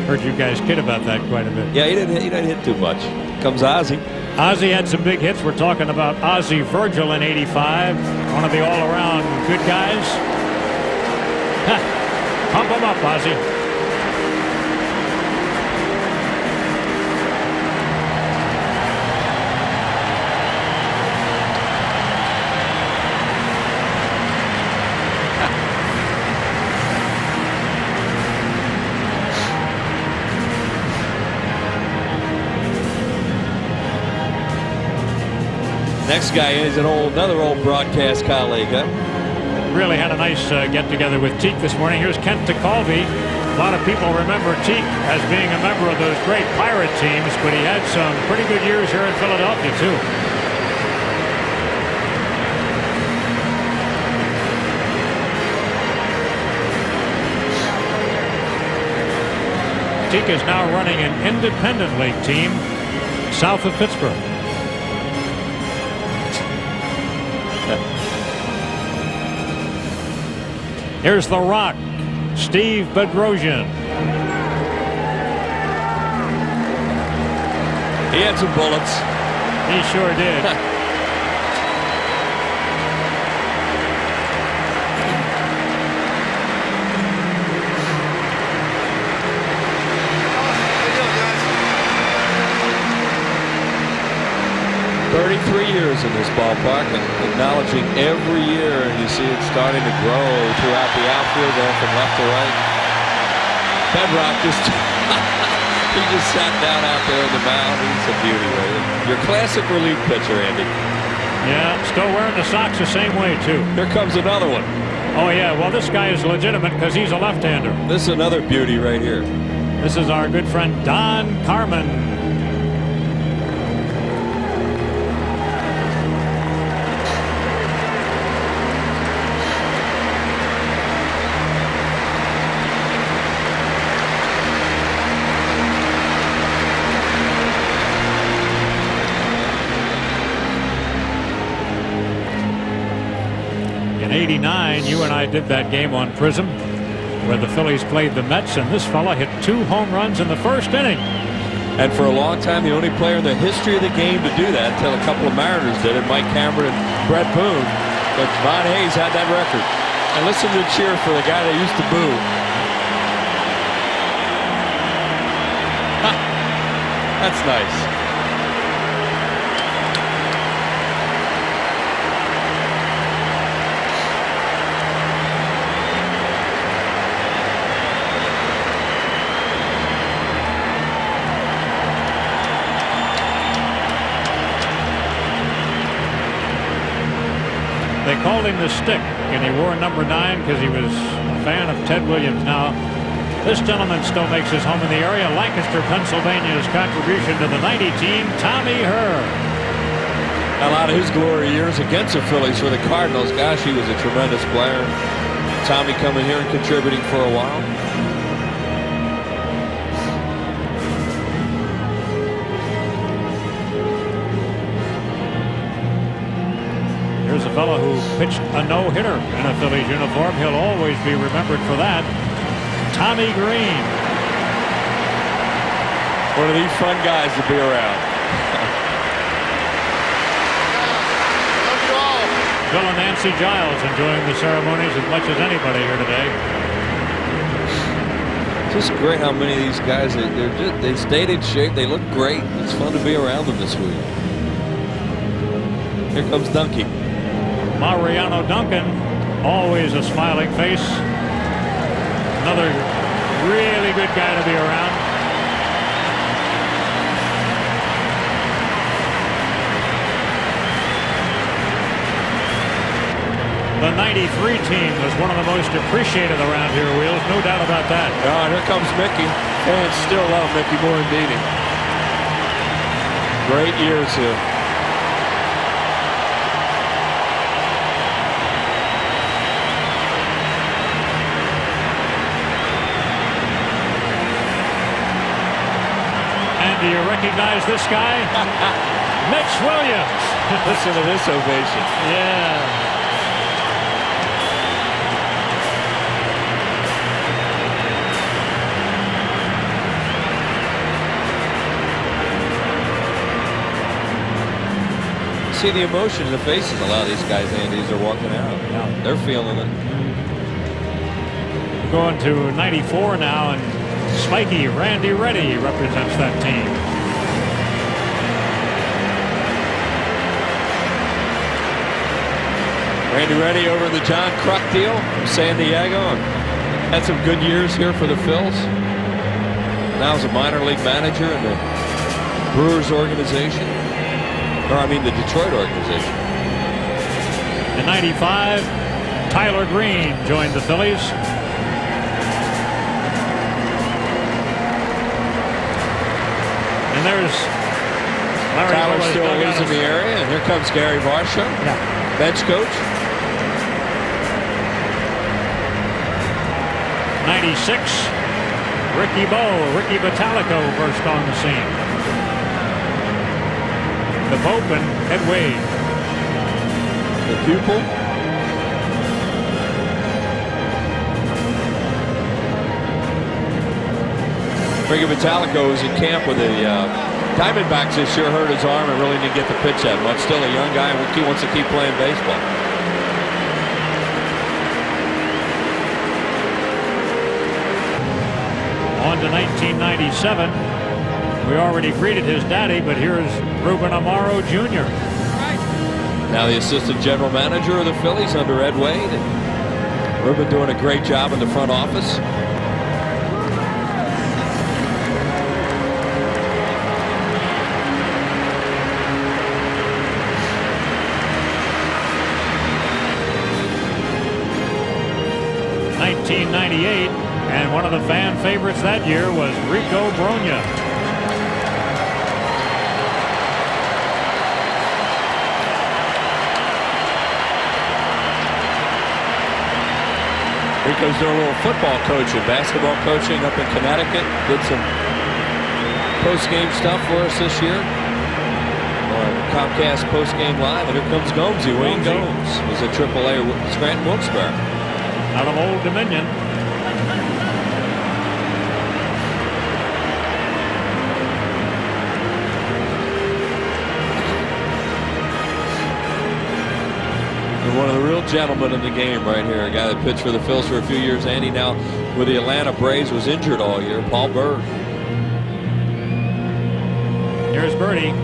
Heard you guys kid about that quite a bit. Yeah, he didn't hit too much. Comes Ozzie. Ozzie had some big hits. We're talking about Ozzie Virgil in '85, one of the all-around good guys. Pump him up, Ozzie. Next guy is another old broadcast colleague, huh? Really had a nice get-together with Teak this morning. Here's Kent DeCalvey. A lot of people remember Teak as being a member of those great Pirate teams, but he had some pretty good years here in Philadelphia, too. Teak is now running an independent league team south of Pittsburgh. Here's the Rock, Steve Bedrosian. He had some bullets. He sure did. Years in this ballpark, and acknowledging every year, and you see it starting to grow throughout the outfield, going from left to right. Bedrock just he just sat down out there in the mound. He's a beauty, right? Your classic relief pitcher, Andy. Yeah, still wearing the socks the same way too. Here comes another one. Oh yeah, well this guy is legitimate because he's a left-hander. This is another beauty right here. This is our good friend Don Carmen. In '89, you and I did that game on Prism where the Phillies played the Mets, and this fella hit 2 home runs in the first inning. And for a long time, the only player in the history of the game to do that, until a couple of Mariners did it, Mike Cameron and Brett Boone. But Von Hayes had that record. And listen to the cheer for the guy that used to boo. That's nice. They called him the Stick, and he wore number 9 because he was a fan of Ted Williams. Now, this gentleman still makes his home in the area. Lancaster, Pennsylvania's contribution to the '90 team, Tommy Herr. A lot of his glory years against the Phillies for the Cardinals. Gosh, he was a tremendous player. Tommy coming here and contributing for a while. Here's a fellow who pitched a no-hitter in a Phillies uniform. He'll always be remembered for that. Tommy Green. One of these fun guys to be around. Bill and Nancy Giles enjoying the ceremonies as much as anybody here today. Just great how many of these guys, they stayed in shape. They look great. It's fun to be around them this week. Here comes Dunkey. Mariano Duncan, always a smiling face. Another really good guy to be around. The '93 team was one of the most appreciated around here, Wheels. No doubt about that. Oh, and here comes Mickey. Fans still love Mickey more than Didi. Great years here. Do you recognize this guy? Mitch Williams. Listen to this ovation. Yeah. see the emotion in the faces of a lot of these guys, Andy, as they're walking out. Yeah. They're feeling it. Going to 94 now, and Spiky Randy Reddy represents that team. Randy Reddy over in the John Kruk deal from San Diego. And had some good years here for the Phils. Now as a minor league manager in the Brewers organization. Or I mean the Detroit organization. In 95, Tyler Green joined the Phillies. And there's Larry Tyler Boyle's still dugout. lives in the area, and here comes Gary Varsho, bench coach. 96, Ricky Batalico burst on the scene. The Pope and Ed Wade. The pupil. Ricky Batalico was in camp with the Diamondbacks this year, hurt his arm and really didn't get the pitch that much. Still a young guy, he wants to keep playing baseball. On to 1997. We already greeted his daddy, but here's Ruben Amaro Jr. Now the assistant general manager of the Phillies under Ed Wade. And Ruben doing a great job in the front office. '98, and one of the fan favorites that year was Rico Brogna. Rico's doing a little football coaching, basketball coaching up in Connecticut. Did some post-game stuff for us this year. Comcast post-game live, and here comes Gomesy. Wayne Gomes was a AAA Scranton Wilkes-Barre. Out of Old Dominion. And one of the real gentlemen in the game right here, a guy that pitched for the Phils for a few years. Andy now with the Atlanta Braves was injured all year. Paul Berg. Here's Birdie.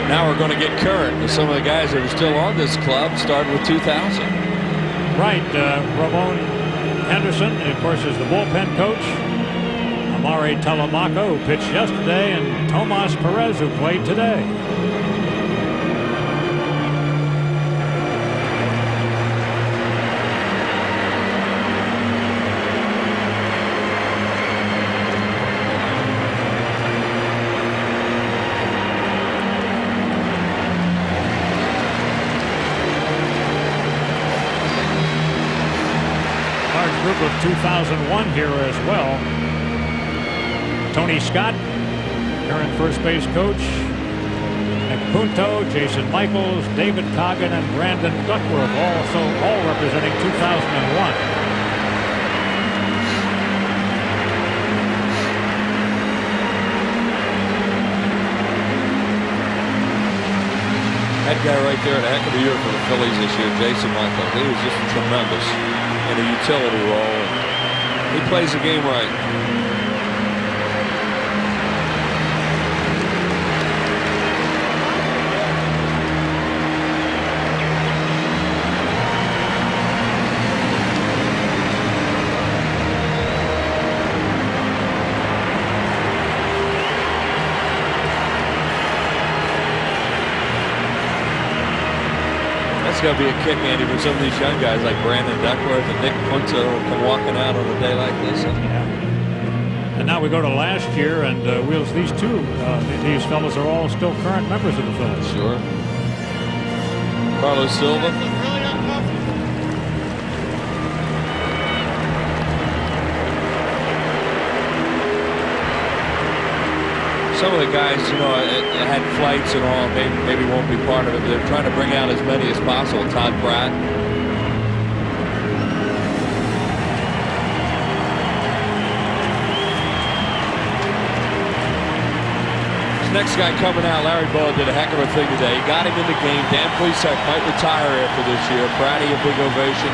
Now we're going to get current with some of the guys that are still on this club, starting with 2000. Right, Ramon Henderson, of course, is the bullpen coach. Amari Telemaco, who pitched yesterday, and Tomas Perez, who played today. Group of 2001 here as well. Tony Scott, current first base coach. Nick Punto, Jason Michaels, David Coggin, and Brandon Duckworth, all representing 2001. That guy right there had a heck of a year for the Phillies this year, Jason Michaels. He was just tremendous in a utility role. He plays the game right. That's got to be a kick, Andy, for some of these young guys like Brandon Duckworth and Nick Punto come walking out on a day like this. And now we go to last year, and these these fellows are all still current members of the Phillies. Sure. Carlos Silva. Some of the guys, you know, had flights and all, maybe won't be part of it. They're trying to bring out as many as possible. Todd Pratt. Next guy coming out, Larry Bowen did a heck of a thing today. He got him in the game. Dan Stephenson might retire after this year. Brady, a big ovation.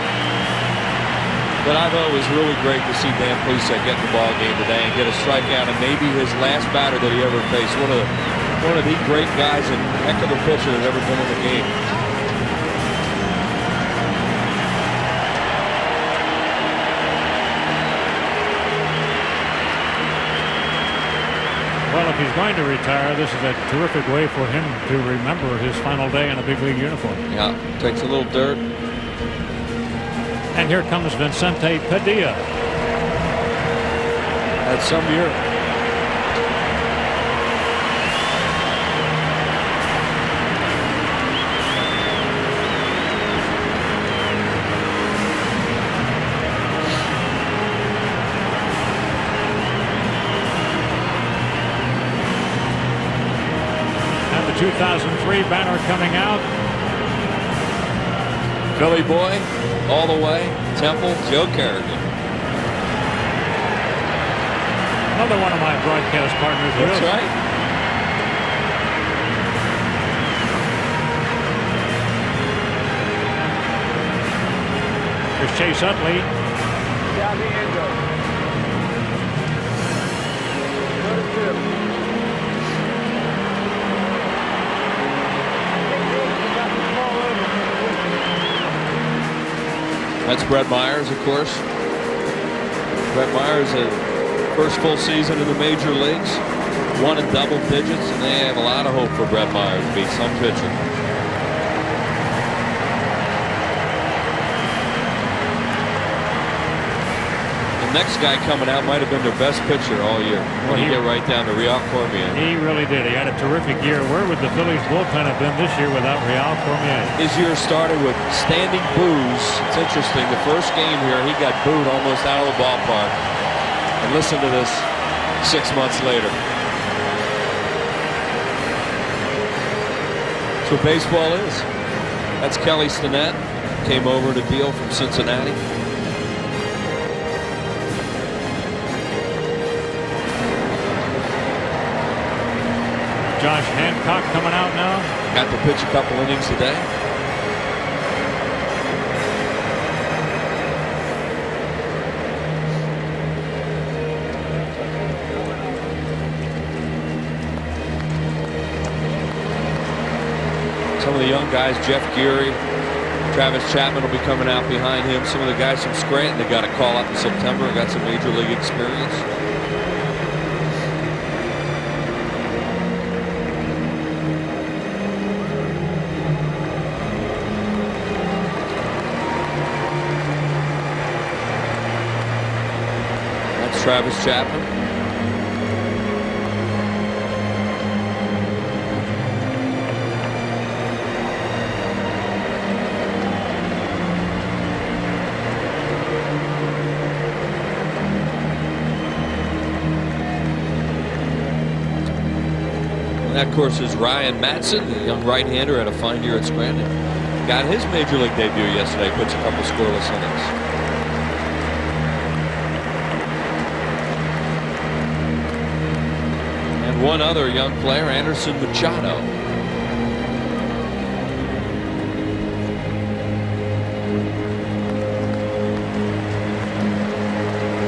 But I thought it was really great to see Dan Stephenson get in the ball game today and get a strikeout, and maybe his last batter that he ever faced. One of the great guys and heck of a pitcher that ever been in the game. Well, if he's going to retire, this is a terrific way for him to remember his final day in a big league uniform. Yeah, takes a little dirt. And here comes Vicente Padilla. Had some year. And the 2003 banner coming out. Philly boy, all the way. Temple, Joe Kerrigan. Another one of my broadcast partners. That's right. Here's Chase Utley. That's Brett Myers, of course. Brett Myers, first full season in the major leagues, won in double digits, and they have a lot of hope for Brett Myers to be some pitcher. The next guy coming out might have been their best pitcher all year. When you get right down to Real Cormier. He really did. He had a terrific year. Where would the Phillies bullpen have been this year without Real Cormier? His year started with standing boos. It's interesting. The first game here, he got booed almost out of the ballpark. And listen to this 6 months later. That's what baseball is. That's Kelly Stinnett. Came over to deal from Cincinnati. Josh Hancock coming out now. Got to pitch a couple innings today. Some of the young guys, Jeff Geary, Travis Chapman will be coming out behind him. Some of the guys from Scranton that got a call up in September, got some major league experience. Travis Chapman. And that, of course, is Ryan Matson, the young right-hander, had a fine year at Scranton. Got his major league debut yesterday, puts a couple scoreless innings. One other young player, Anderson Machado.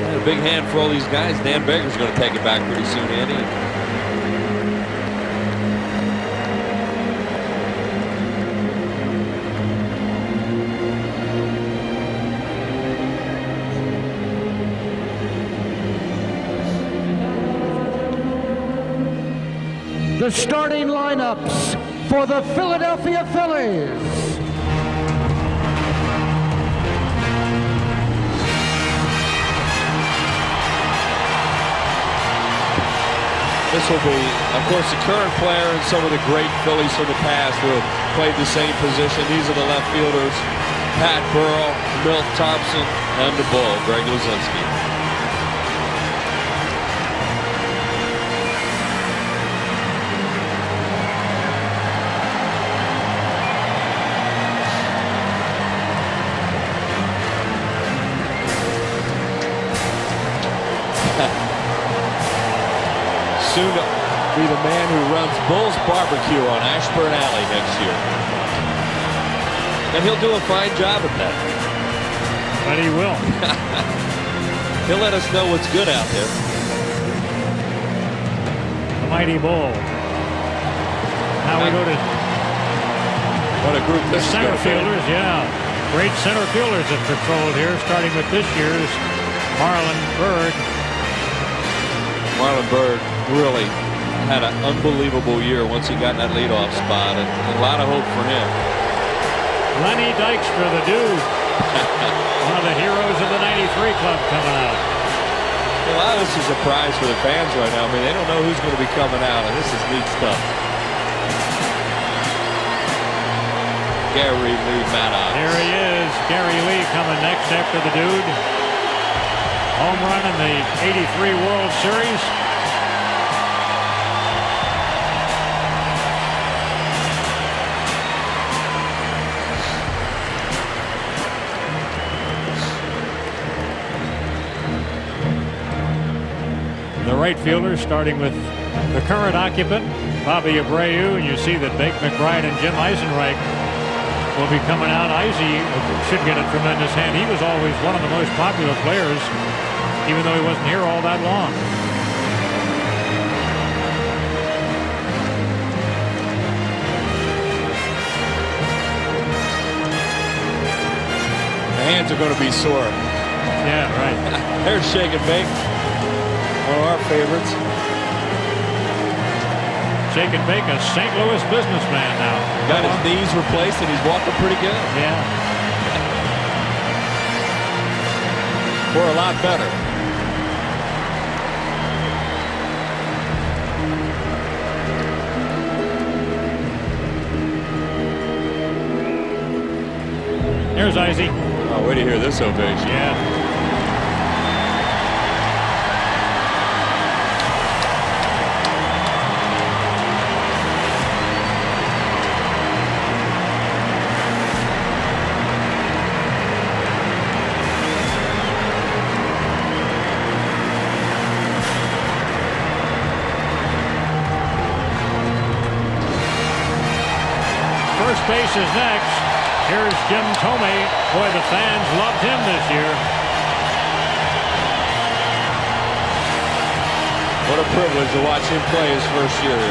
And a big hand for all these guys. Dan Baker's going to take it back pretty soon, Andy. The starting lineups for the Philadelphia Phillies. This will be, of course, the current player and some of the great Phillies from the past who have played the same position. These are the left fielders: Pat Burrell, Milt Thompson, and the bull, Greg Luzinski. be the man who runs Bull's Barbecue on Ashburn Alley next year. And he'll do a fine job at that. But he will. He'll let us know what's good out there. The mighty Bull. Now we go to what a group the this center is gonna be. fielders. Yeah, great center fielders have patrolled here, starting with this year's Marlon Byrd. Marlon Byrd really had an unbelievable year once he got in that leadoff spot, and a lot of hope for him. Lenny Dykstra, the dude, one of the heroes of the '93 club, coming out. A lot of this is a surprise for the fans right now. I mean, they don't know who's going to be coming out, and this is neat stuff. Gary Lee Maddox. Here he is, Gary Lee coming next after the dude. Home run in the '83 World Series. The right fielder, starting with the current occupant, Bobby Abreu, and you see that Bake McBride and Jim Eisenreich will be coming out. Izzy should get a tremendous hand. He was always one of the most popular players, even though he wasn't here all that long. The hands are going to be sore. Yeah, right. There's Shake and Bake, one of our favorites. Shake and Bake, a St. Louis businessman now. Got his knees replaced and he's walking pretty good. Yeah. Or a lot better. Here's Izzy. Oh, wait to hear this ovation. Yeah. First base is next. Here's Jim Thome. Boy, the fans loved him this year. What a privilege to watch him play his first year.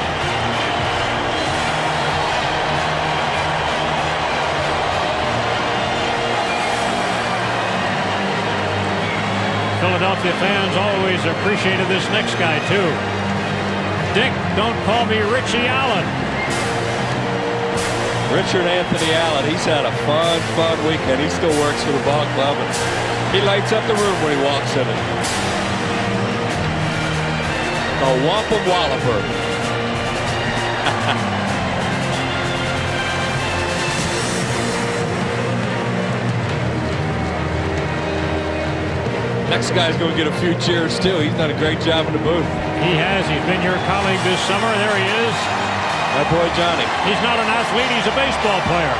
Philadelphia fans always appreciated this next guy, too. Dick, don't call me Richie Allen. Richard Anthony Allen, he's had a fun weekend. He still works for the ball club, and he lights up the room when he walks in it. A Wampum Walloper. Next guy's going to get a few cheers, too. He's done a great job in the booth. He has. He's been your colleague this summer. There he is. My boy Johnny. He's not an athlete, he's a baseball player.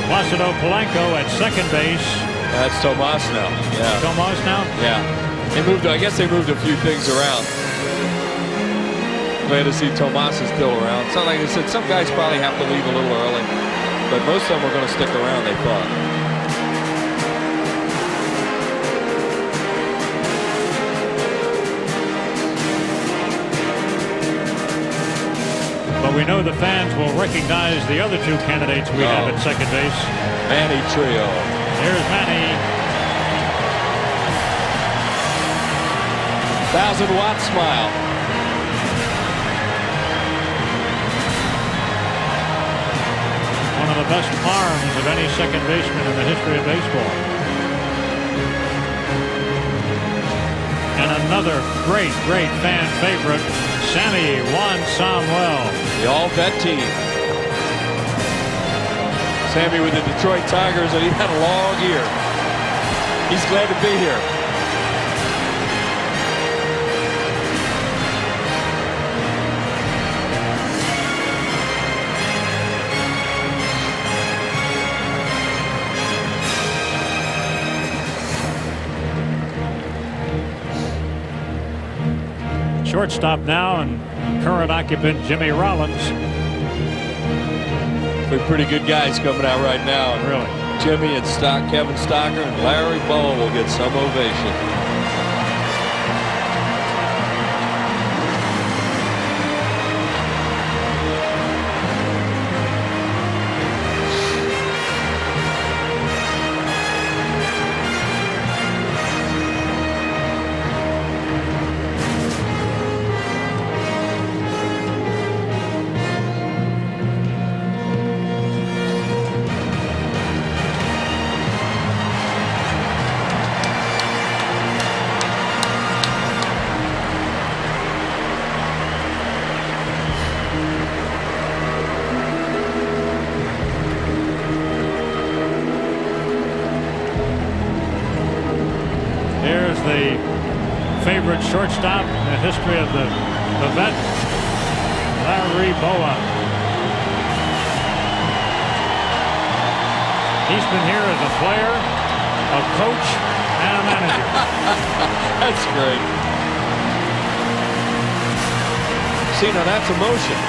Placido Polanco at second base. That's Tomas now. Yeah. Tomas now? Yeah. They moved. I guess they moved a few things around. Glad to see Tomas is still around. So like I said, some guys probably have to leave a little early, but most of them are going to stick around, they thought. But we know the fans will recognize the other two candidates we have at second base. Manny Trio. Here's Manny. 1,000-watt smile. One of the best arms of any second baseman in the history of baseball. And another great fan favorite, Sammy Juan Samuel. The all-vet team. Sammy with the Detroit Tigers, and he had a long year. He's glad to be here. Shortstop now and current occupant Jimmy Rollins. They're pretty good guys coming out right now. Really. Jimmy and Kevin Stocker and Larry Bowa will get some ovation. The favorite shortstop in the history of the vet, Larry Bowa. He's been here as a player, a coach, and a manager. That's great. See, now that's emotion.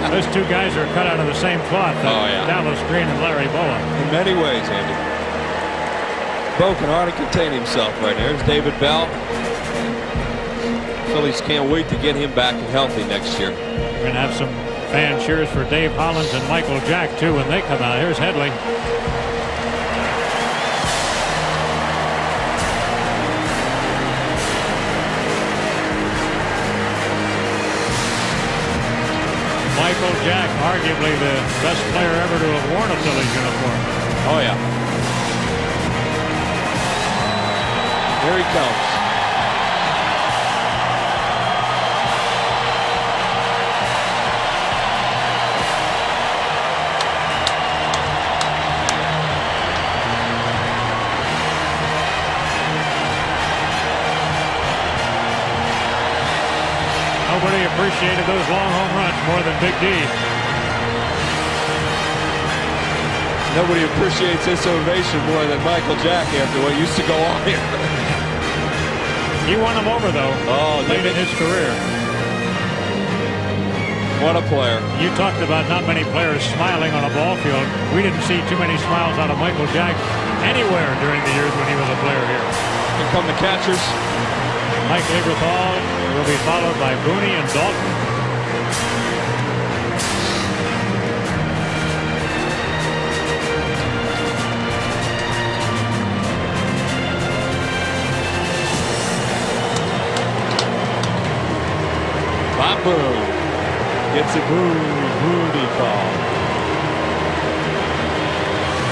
Those two guys are cut out of the same cloth. Dallas Green and Larry Bowa. In many ways, Andy. Bo can hardly contain himself right there. There's David Bell. Phillies can't wait to get him back and healthy next year. We're going to have some fan cheers for Dave Hollins and Michael Jack, too, when they come out. Here's Headley. Michael Jack, arguably the best player ever to have worn a Phillies uniform. Oh, yeah. Here he comes. Nobody appreciated those long home runs more than Big D. Nobody appreciates this ovation more than Michael Jack after what used to go on here. He won them over, though, late in his career. What a player. You talked about not many players smiling on a ball field. We didn't see too many smiles out of Michael Jack anywhere during the years when he was a player here. Here come the catchers. Mike Lieberthal will be followed by Booney and Dalton. Bob Boone gets a Booney call.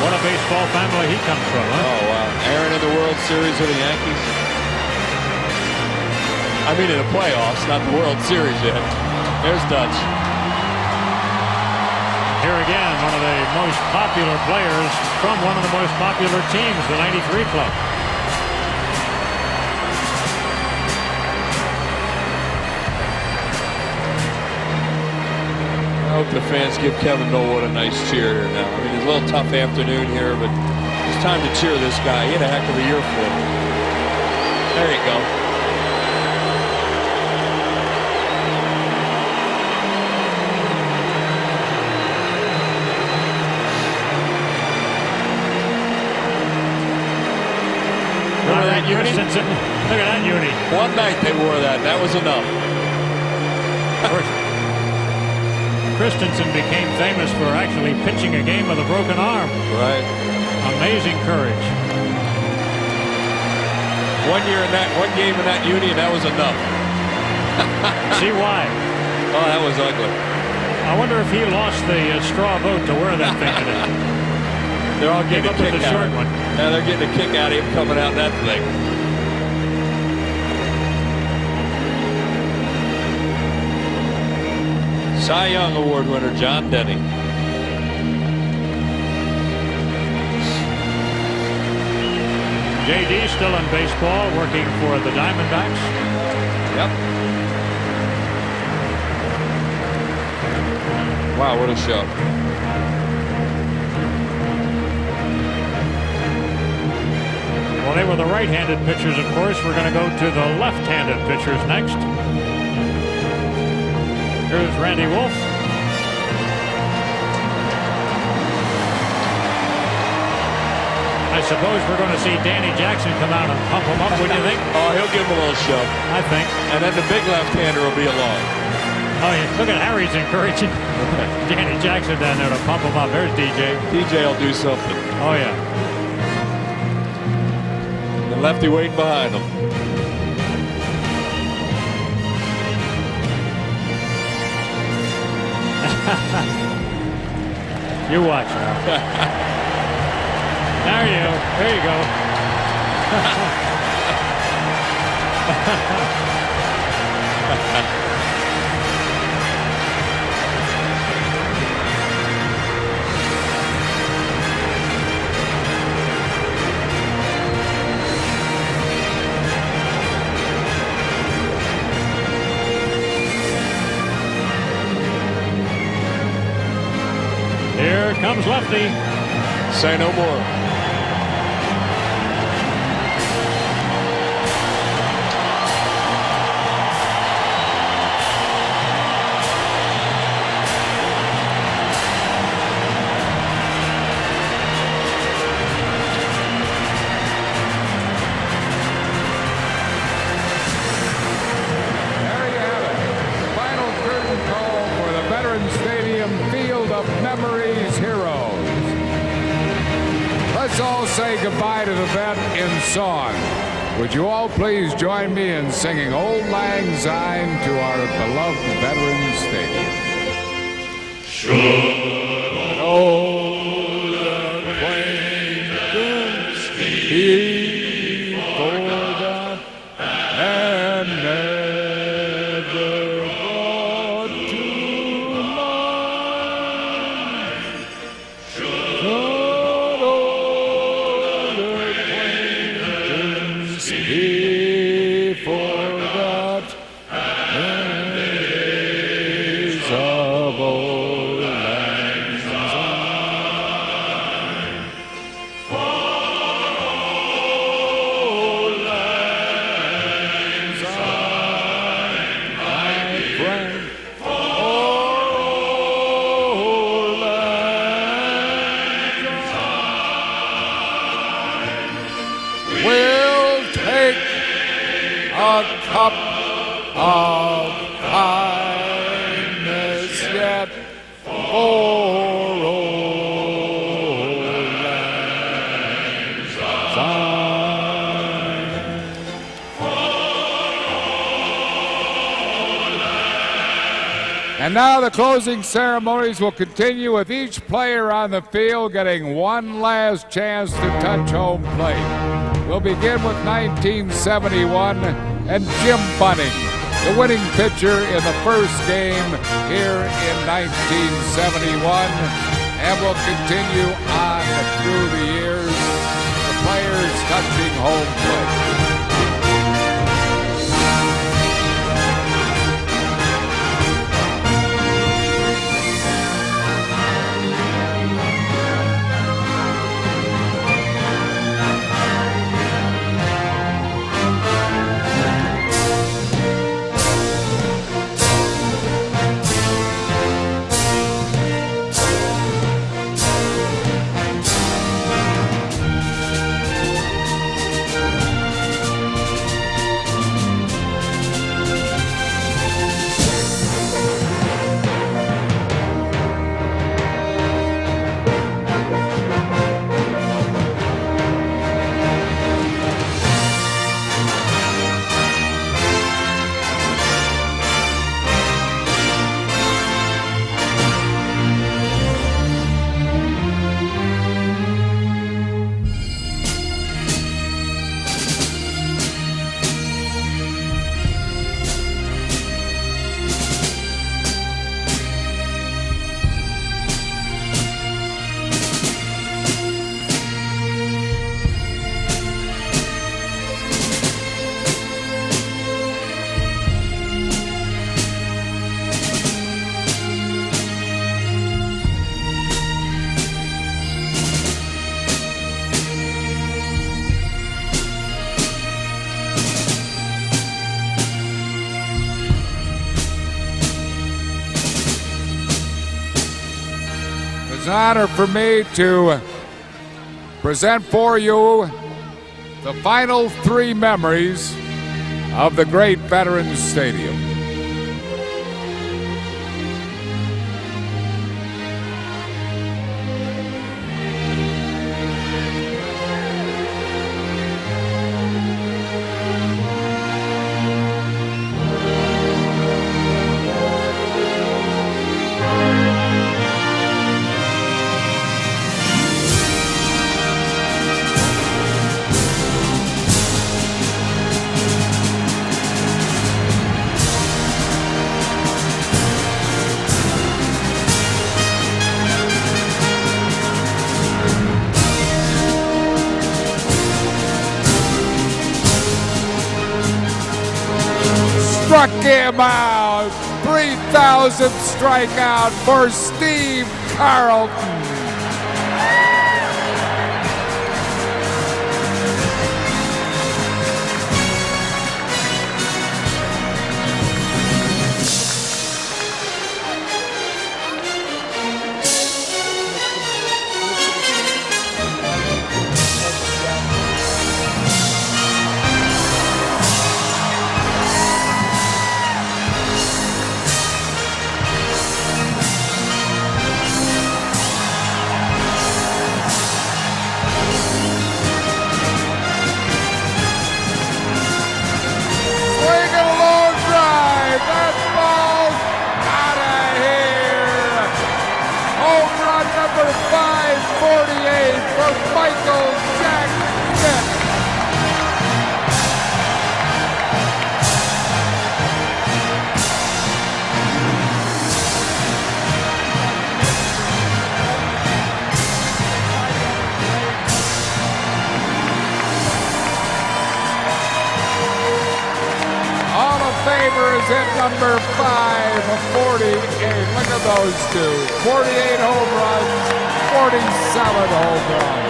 What a baseball family he comes from, huh? Oh, wow. Aaron in the World Series with the Yankees. I mean in the playoffs, not the World Series yet. There's Dutch. Here again, one of the most popular players from one of the most popular teams, the '93 club. I hope the fans give Kevin Knoll a nice cheer here now. I mean, it's a little tough afternoon here, but it's time to cheer this guy. He had a heck of a year for him. There you go. Remember that uni? Look at that uni. One night they wore that. That was enough. Christensen became famous for actually pitching a game with a broken arm. Right. Amazing courage. One game in that uni, and that was enough. See why? Oh, that was ugly. I wonder if he lost the straw vote to wear that thing today. They're all getting a kick out of it. Now they're getting a kick out of him coming out in that thing. Cy Young Award winner John Denny. J.D. still in baseball, working for the Diamondbacks. Yep. Wow, what a show. Well, they were the right-handed pitchers, of course. We're going to go to the left-handed pitchers next. Here's Randy Wolf. I suppose we're going to see Danny Jackson come out and pump him up, wouldn't you think? Oh, he'll give him a little show. I think. And then the big left-hander will be along. Oh, yeah. Look at Harry's encouraging Danny Jackson down there to pump him up. There's DJ. DJ will do something. Oh, yeah. The lefty waiting behind him. You watch. There you go. Here comes Lefty. Say no more. Let's all say goodbye to the vet in song. Would you all please join me in singing Old Lang Syne to our beloved Veterans Stadium? Should an old acquaintance be forgot and never brought to mind? Should he forgot the days of old Lang Syne. Old Lang Syne, my friend. Old Lang Syne. We'll take a cup of kindness yet for old Lang Syne. And now the closing ceremonies will continue with each player on the field getting one last chance to touch home plate. We'll begin with 1971 and Jim Bunning, the winning pitcher in the first game here in 1971, and will continue on through the years, the players touching home plate. It's an honor for me to present for you the final 3 memories of the great Veterans Stadium. Struck him out. 3,000th strikeout for Steve Carlton. Number 548 for Michael Jack Smith. Hall of Famer is at number 548. Look at those two. 48 home runs, 47 home runs.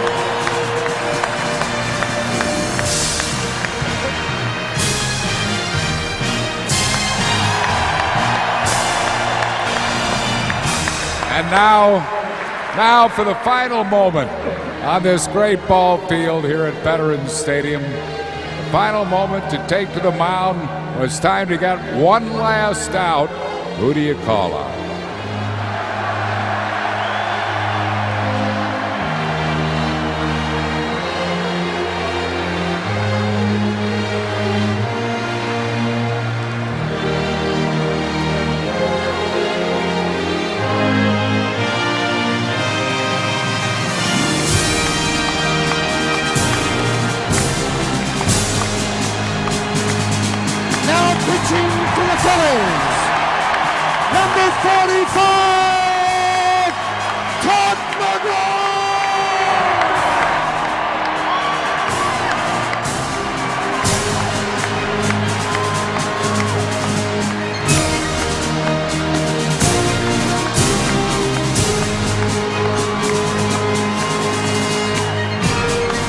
And now for the final moment on this great ball field here at Veterans Stadium. The final moment to take to the mound. It's time to get one last out. Who do you call on? Pitching for the Phillies, number 45, Todd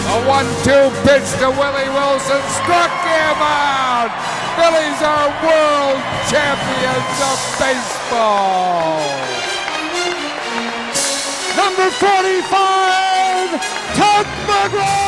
A 1-2 pitch to Willie Wilson struck him out. Phillies are world champions of baseball. number 45, Todd McGraw.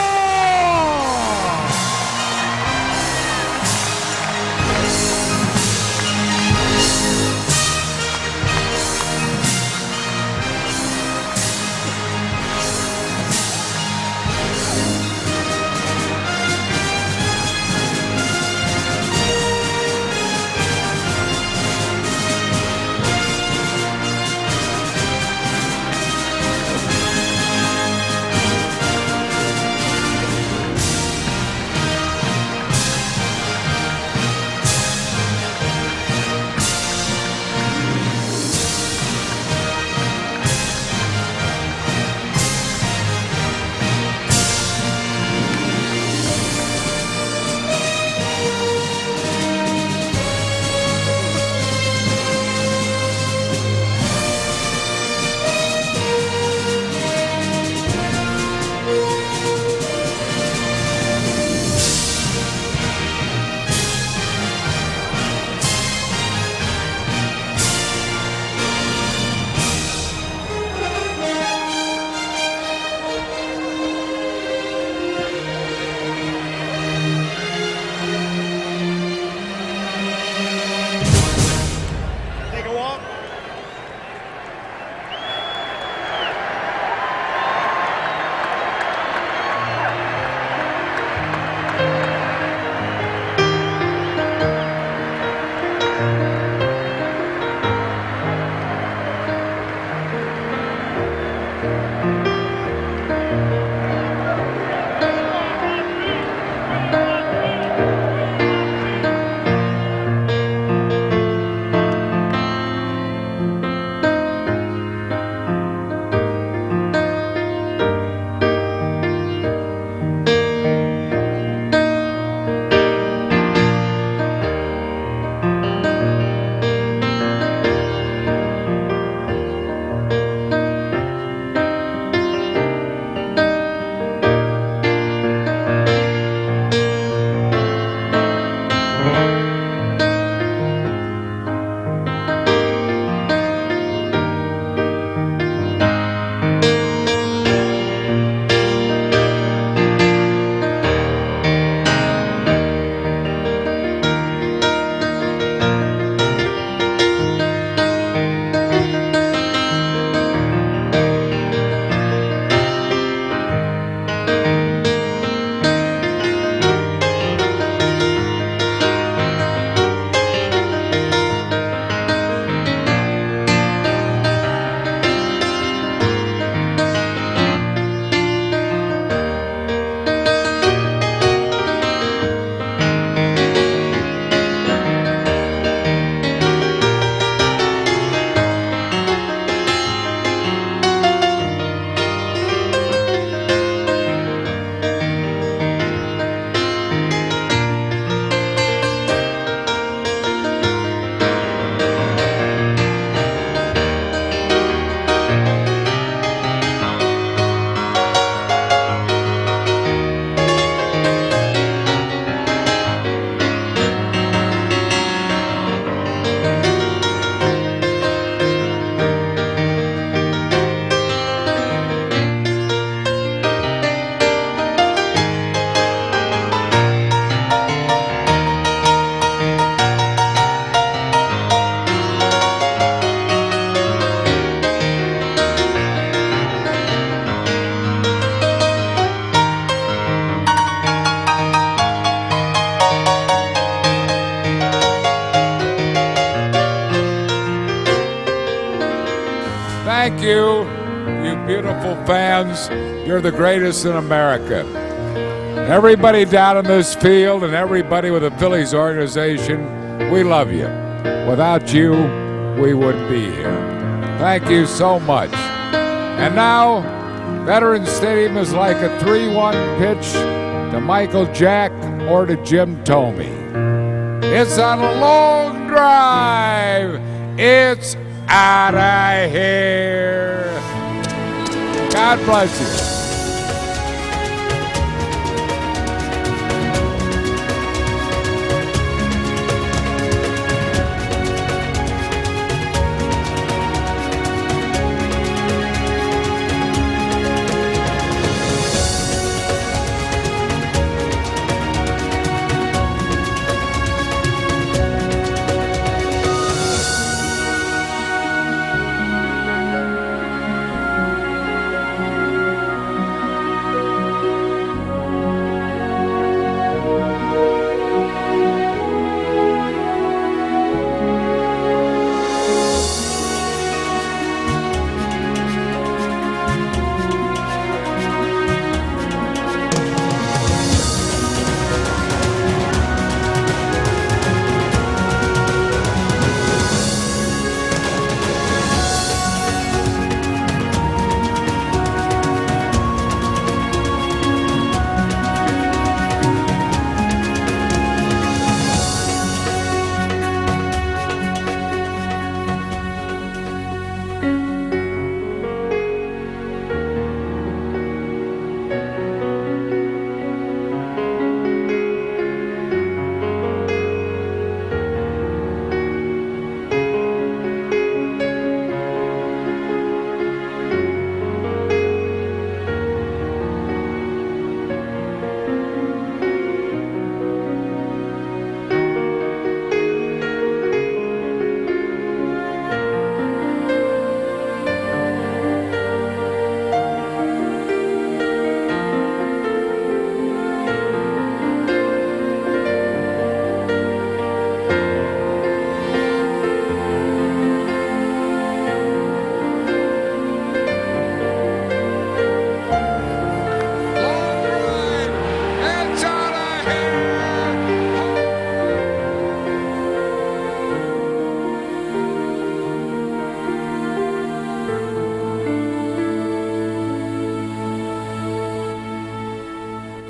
Thank you, you beautiful fans. You're the greatest in America. Everybody down in this field and everybody with the Phillies organization, we love you. Without you, we wouldn't be here. Thank you so much. And now, Veterans Stadium is like a 3-1 pitch to Michael Jack or to Jim Thome. It's on a long drive. It's out of here. God bless you.